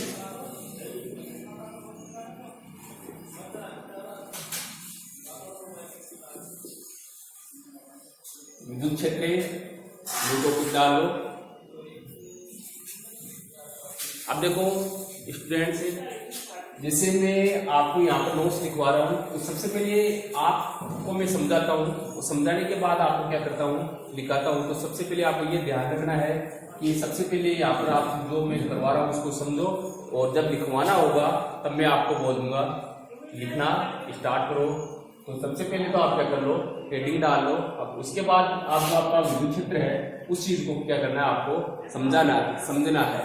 विद्युत क्षेत्र न्यू टॉपिक डालो। अब देखो स्टूडेंट्स, जैसे मैं आपको यहाँ पर नोट्स लिखवा रहा हूँ तो सबसे पहले आपको मैं समझाता हूँ, तो समझाने के बाद आपको क्या करता हूँ, लिखाता हूँ। तो सबसे पहले आपको ये ध्यान रखना है कि सबसे पहले यहाँ पर आप जो मैं करवा रहा हूँ उसको समझो, और जब लिखवाना होगा तब मैं आपको बोल दूंगा लिखना स्टार्ट करो। तो सबसे पहले तो आप क्या कर लो, हेडिंग डाल लो। अब उसके बाद आप जो आपका विद्युत क्षेत्र है उस चीज को क्या करना है, आपको समझना है।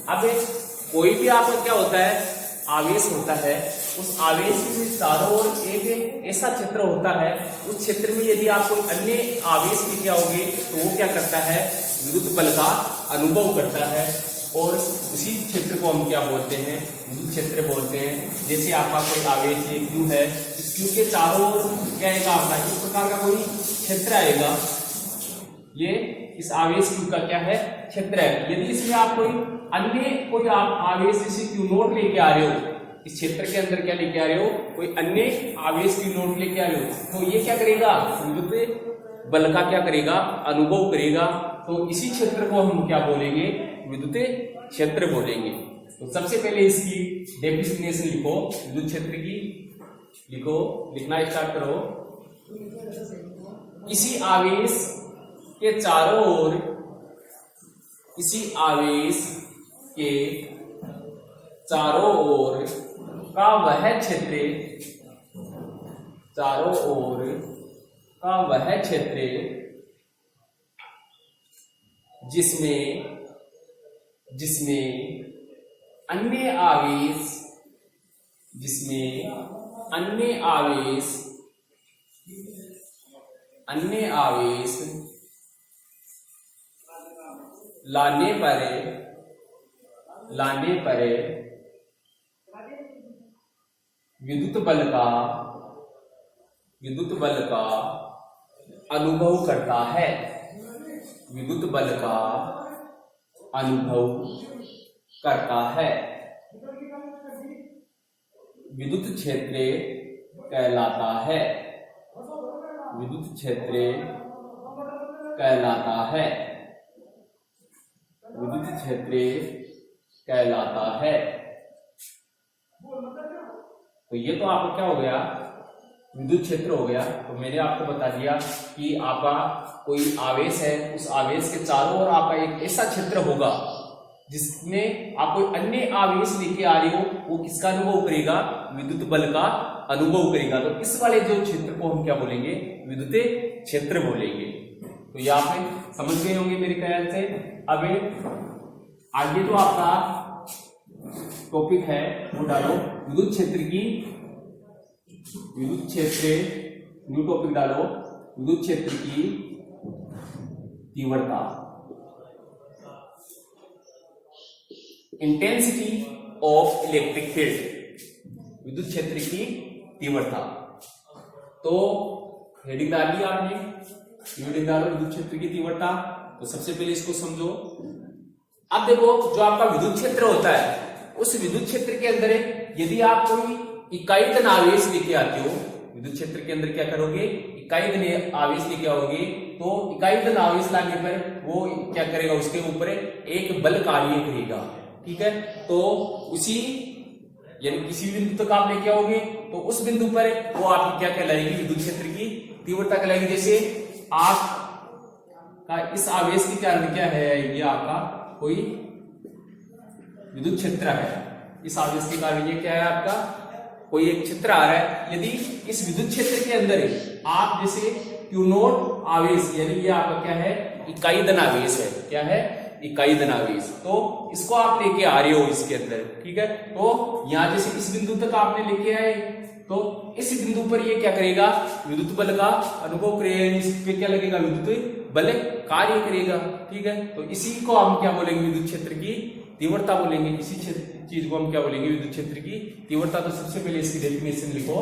अब कोई भी आपका क्या होता है, आवेश होता है, उस आवेश के चारों ओर एक ऐसा क्षेत्र होता है, उस क्षेत्र में यदि आप कोई अन्य आवेश लेके आओगे तो वो क्या करता है, विद्युत बल का अनुभव करता है, और उसी क्षेत्र को हम क्या बोलते हैं, विद्युत क्षेत्र बोलते हैं। जैसे आपका कोई आवेश Q है, इस Q के चारों ओर क्या आएगा, आपका इस प्रकार का कोई क्षेत्र आएगा, ये इस आवेश Q का क्या है, क्षेत्र है। यदि इसमें आप कोई आप आवेश जैसे Q नोट लेके आ रहे हो, इस क्षेत्र के अंदर क्या लेके आ रहे हो, कोई अन्य आवेश की नोट लेके आ रहे हो, तो ये क्या करेगा, विद्युत बल का क्या करेगा, अनुभव करेगा। तो इसी क्षेत्र को हम क्या बोलेंगे, विद्युत क्षेत्र बोलेंगे। तो सबसे पहले इसकी डेफिनेशन लिखो, विद्युत क्षेत्र की लिखो, लिखना स्टार्ट करो। इसी आवेश के चारों ओर, इसी आवेश के चारों ओर का वह क्षेत्र, चारों ओर का वह क्षेत्र जिसमें अन्य आवेश लाने पर विद्युत बल का अनुभव करता है, विद्युत बल का अनुभव करता है, विद्युत क्षेत्र कहलाता है, विद्युत क्षेत्र कहलाता है, विद्युत क्षेत्र कहलाता है। तो ये तो आपको क्या हो गया, विद्युत क्षेत्र हो गया। तो मैंने आपको बता दिया कि आपका कोई आवेश है, उस आवेश के चारों ओर आपका एक ऐसा क्षेत्र होगा जिसमें आप कोई अन्य आवेश लेके आ रहे हो, वो किसका अनुभव करेगा, विद्युत बल का अनुभव करेगा। तो इस वाले जो क्षेत्र को हम क्या बोलेंगे, विद्युत क्षेत्र बोलेंगे। तो ये आप समझ गए होंगे मेरे ख्याल से। अब आगे जो आपका टॉपिक है वो डालो, विद्युत क्षेत्र की, विद्युत क्षेत्र न्यू टॉपिक डालो, विद्युत क्षेत्र की तीव्रता, इंटेंसिटी ऑफ इलेक्ट्रिक फील्ड, विद्युत क्षेत्र की तीव्रता। तो हेडिंग डाल दी आपने, हेडिंग डालो विद्युत क्षेत्र की तीव्रता। तो सबसे पहले इसको समझो। अब देखो, जो आपका विद्युत क्षेत्र होता है, उस विद्युत क्षेत्र के अंदर यदि आप कोई इकाई तन आवेश लेके आते हो विद्युत क्षेत्र के अंदर क्या करोगे, इकाई धन आवेश लेके आओगे, तो इकाई धन आवेश लाने पर वो क्या करेगा, उसके ऊपर एक बल कार्य करेगा। ठीक है, तो उसी यानी किसी बिंदु तक आप लेके आओगे तो उस बिंदु पर वो आपकी क्या कहलाएगी, विद्युत क्षेत्र की तीव्रता कहलाएगी। जैसे आप का इस आवेश के कारण क्या है, ये आपका कोई विद्युत क्षेत्र है, इस आवेश के कारण ये क्या है, आपका कोई एक क्षेत्र आ रहा है। यदि इस विद्युत क्षेत्र के अंदर आप जैसे Q0 आवेश, यानी ये आपका क्या है, इकाई धन आवेश है, क्या है, इकाई धन आवेश, तो इसको आप लेके आ रहे हो इसके अंदर। ठीक है, तो यहां जैसे इस बिंदु तक आपने लेके आए, तो इस बिंदु पर ये क्या करेगा, विद्युत बल का अनुभव करेगा, इस पे क्या लगेगा, विद्युत बल कार्य करेगा। ठीक है, तो इसी को हम क्या बोलेंगे, विद्युत क्षेत्र की तीव्रता बोलेंगे। इसी चीज को हम क्या बोलेंगे, विद्युत क्षेत्र की तीव्रता। तो सबसे पहले इसकी डेफिनेशन लिखो।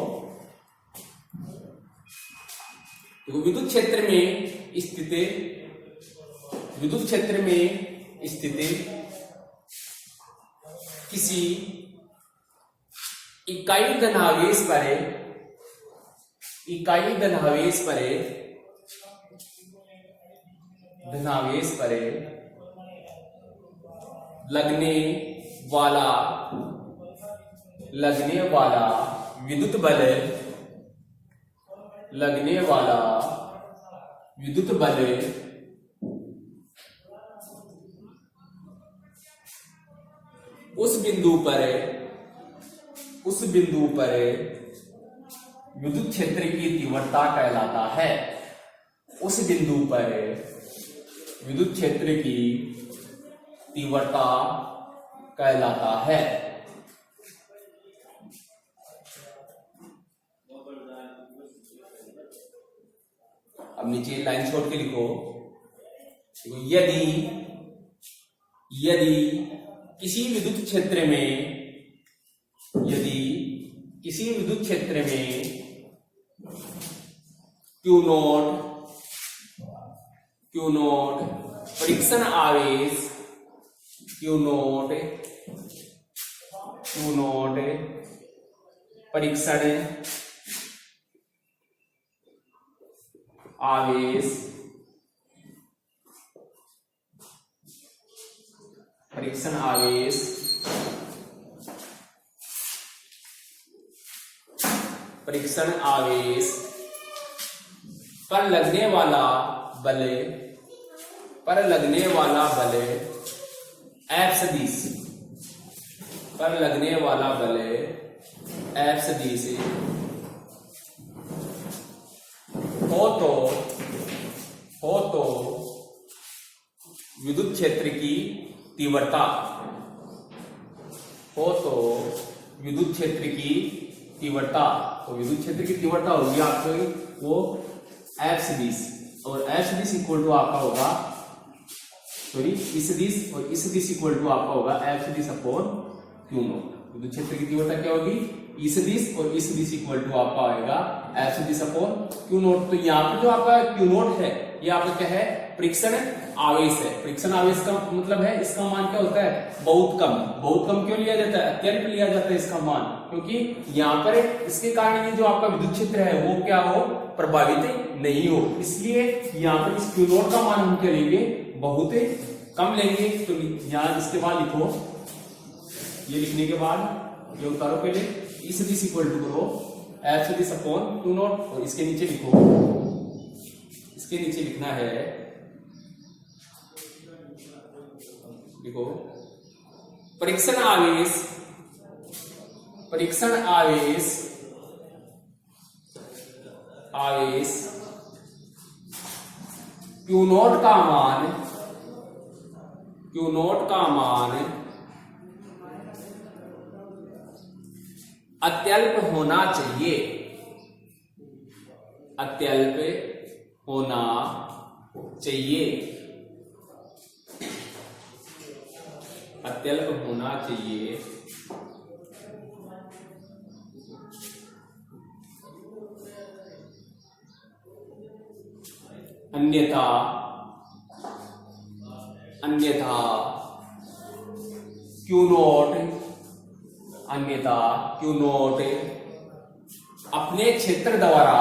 तो विद्युत क्षेत्र में स्थित, विद्युत क्षेत्र में स्थित किसी इकाई धनावेश पर, इकाई धनावेश पर, धनावेश पर लगने वाला विद्युत बल, लगने वाला विद्युत बल उस बिंदु पर विद्युत क्षेत्र की तीव्रता कहलाता है। उस बिंदु पर विद्युत क्षेत्र की तीव्रता कहलाता है। अब नीचे लाइन छोड़ के लिखो, यदि किसी विद्युत क्षेत्र में, यदि किसी विद्युत क्षेत्र में Q0 परीक्षण आवेश, Q0 परीक्षण आवेश, परीक्षण आवेश परीक्षण आवेश पर लगने वाला बल, पर लगने वाला बल F सदिश, पर लगने वाला बल F सदिश हो तो विद्युत क्षेत्र की तीव्रता, हो तो विद्युत क्षेत्र की तीव्रता, तो विद्युत क्षेत्र की तीव्रता होगी आपको वो F सदिश, और F सदिश इक्वल टू आपका होगा, सॉरी इस सदिश और इस सदिश इक्वल टू आपका होगा F सदिश अपॉन Q0। विद्युत क्षेत्र की तीव्रता क्या होगी, ई सदिश और इस सदिश इक्वल टू आपका आएगा F सदिश अपॉन Q0। तो यहाँ पे जो आपका Q0 है, ये आपका क्या है, परीक्षण आवेश है। परीक्षण आवेश का मतलब है इसका मान क्या होता है, बहुत कम। बहुत कम क्यों लिया जाता है, अत्यल्प लिया जाता है इसका मान, क्योंकि यहाँ पर इसके कारण ये जो आपका विद्युत क्षेत्र है वो क्या हो, प्रभावित नहीं हो, इसलिए यहाँ पर इस Q0 का मान हम क्या लेंगे, बहुत कम लेंगे। तो यहाँ इसके बाद लिखो, ये लिखने के बाद ये उतारो, पहले ई सदिश इक्वल टू करो F सदिश अपॉन Q0, और इसके नीचे लिखो, इसके नीचे लिखना है, देखो परीक्षण आवेश, परीक्षण आवेश Q0 का मान, Q0 का मान अत्यल्प होना चाहिए, अत्यल्प होना चाहिए, अत्यल्प होना चाहिए। अन्यथा Q0 अपने क्षेत्र द्वारा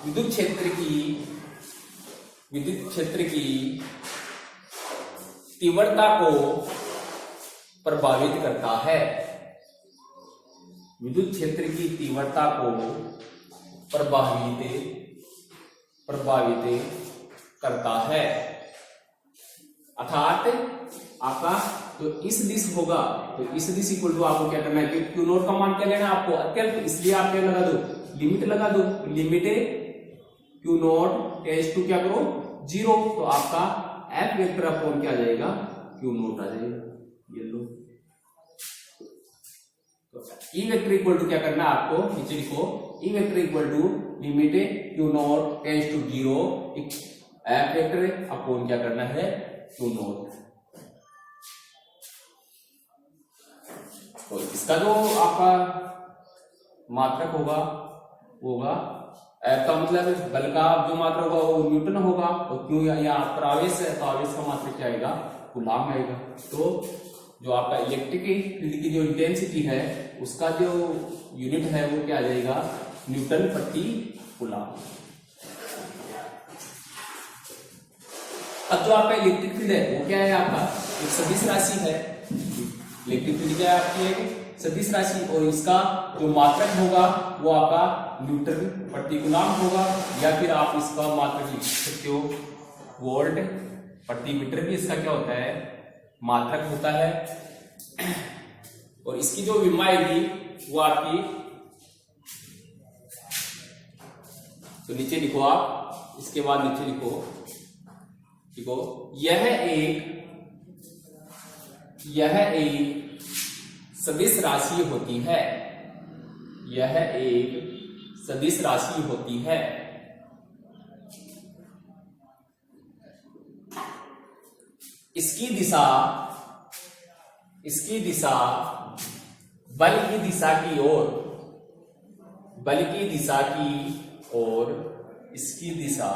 विद्युत क्षेत्र की तीव्रता को प्रभावित करता है। विद्युत क्षेत्र की तीव्रता को प्रभावित करता है। अर्थात आपका तो इस दिश होगा, तो इस दिश इक्वल टू आपको क्या करना है कि क्यू नोट का मान क्या लेना है आपको अत्यल्प, इसलिए आप क्या लगा दो, लिमिट लगा दो। Limit Q naught tends to क्या करो 0, तो आपका एफ वेक्टर अपॉन क्या आ जाएगा क्यू नोट आ जाएगा। ये लो, तो ई वेक्टर इक्वल टू क्या करना है आपको, नीचे लिखो E vector equal to limit Q naught tends to 0 F vector upon क्या करना है क्यू नोट। तो इसका जो आपका मात्रक होगा एफ का मतलब बल का जो मात्रक होगा वो न्यूटन होगा, और क्यों यहाँ पर आवेश है तो आवेश का मात्रक क्या आएगा कूलाम आएगा। तो जो आपका इलेक्ट्रिक फील्ड की जो इंटेंसिटी है उसका जो यूनिट है वो क्या आ जाएगा न्यूटन प्रति कूलाम। अब जो आपका इलेक्ट्रिक फील्ड है वो क्या है आपका एक सदिश राशि है। इलेक्ट्रिक फील्ड क्या है आपकी एक सदिश राशि, और इसका जो मात्रक होगा वो आपका न्यूटन प्रति कूलाम होगा, या फिर आप इसका मात्रक लिख सकते हो वोल्ट प्रति मीटर भी इसका क्या होता है मात्रक होता है। और इसकी जो विमा आएगी वो आपकी, तो नीचे लिखो आप, इसके बाद नीचे लिखो यह एक सदिश राशि होती है। यह एक सदिश राशि होती है। इसकी दिशा बल की दिशा की ओर, इसकी दिशा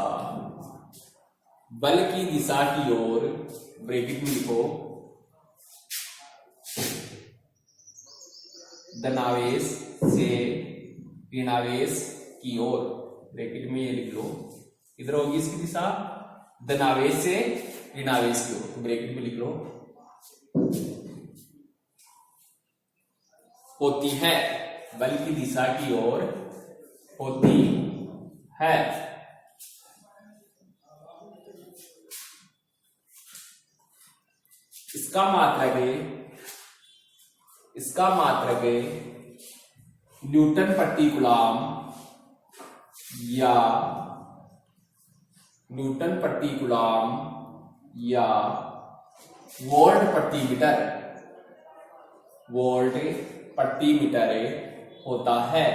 बल की दिशा की ओर, ब्रैकेट में लिखो धनावेश से ऋणावेश की ओर, ब्रैकेट में ये लिख लो। इधर होगी इसकी दिशा धनावेश से ऋणावेश की ओर, तो ब्रैकेट में लिख लो होती है, बल की दिशा की ओर होती है। इसका मात्रक न्यूटन प्रति कूलाम या वोल्ट प्रति मीटर होता है।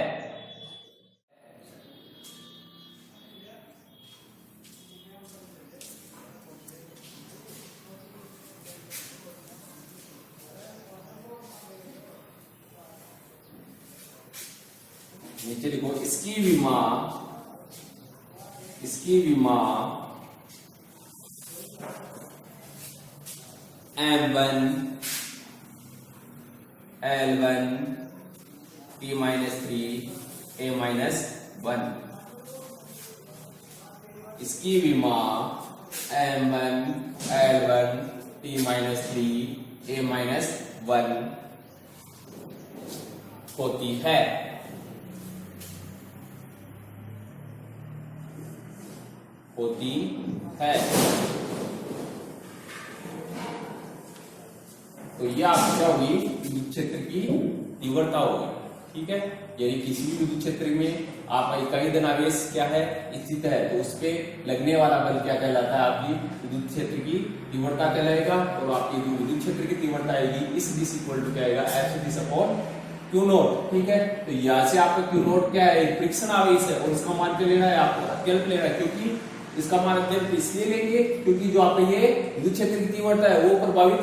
नीचे लिखो इसकी विमा M1 L1 T-3 A-1, इसकी विमा M1 L1 T-3 A-1 होती है। तो यह आपकी क्या होगी विद्युत क्षेत्र की तीव्रता होगी। ठीक है, यानी किसी भी विद्युत क्षेत्र में आपका इकाई धनावेश क्या है स्थित है, तो उस पे लगने वाला बल क्या कहलाता है आपकी विद्युत क्षेत्र की तीव्रता कहलाएगा। और आपकी जो विद्युत क्षेत्र की तीव्रता आएगी इस दिश इक्वल टू क्या आएगा एफ दिश अपॉन क्यू नोट। ठीक है, तो यहाँ से आपका क्यू नोट क्या है फ्रिक्शन आवेश है, और इसका मान क्या लेना है आपको अत्यल्प लेना है, क्योंकि इसका मान अत्यल्प इसलिए लेंगे क्योंकि जो आपका ये विद्युत क्षेत्र की तीव्रता है वो प्रभावित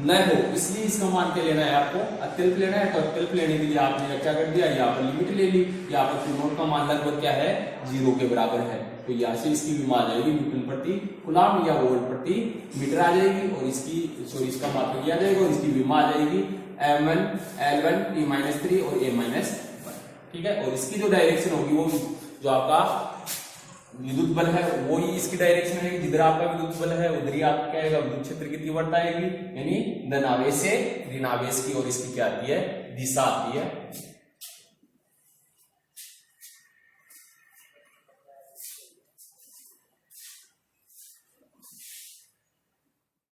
न हो, इसलिए इसका मान क्या लेना है आपको अत्यल्प लेना है। तो अत्यल्प लेने के लिए आपने क्या कर दिया यहाँ पर लिमिट ले ली, यहाँ पर क्यू नोट का मान लगभग क्या है 0 के बराबर है। तो यहाँ से इसकी विमा आ जाएगी न्यूटन प्रति कूलम या वोल्ट प्रति मीटर आ जाएगी, और इसका मात्रक आ जाएगा, और इसकी विमा आ जाएगी m1 l1 t-3 और a-1, ठीक है। और इसकी जो डायरेक्शन होगी वो जो आपका विद्युत बल है वो ही इसकी डायरेक्शन है, जिधर आपका विद्युत बल है उधर ही आपका क्या आएगा, विद्युत क्षेत्र की तीव्रता आएगी, यानी धनावेश से ऋणावेश की ओर इसकी क्या आती है, दिशा आती है।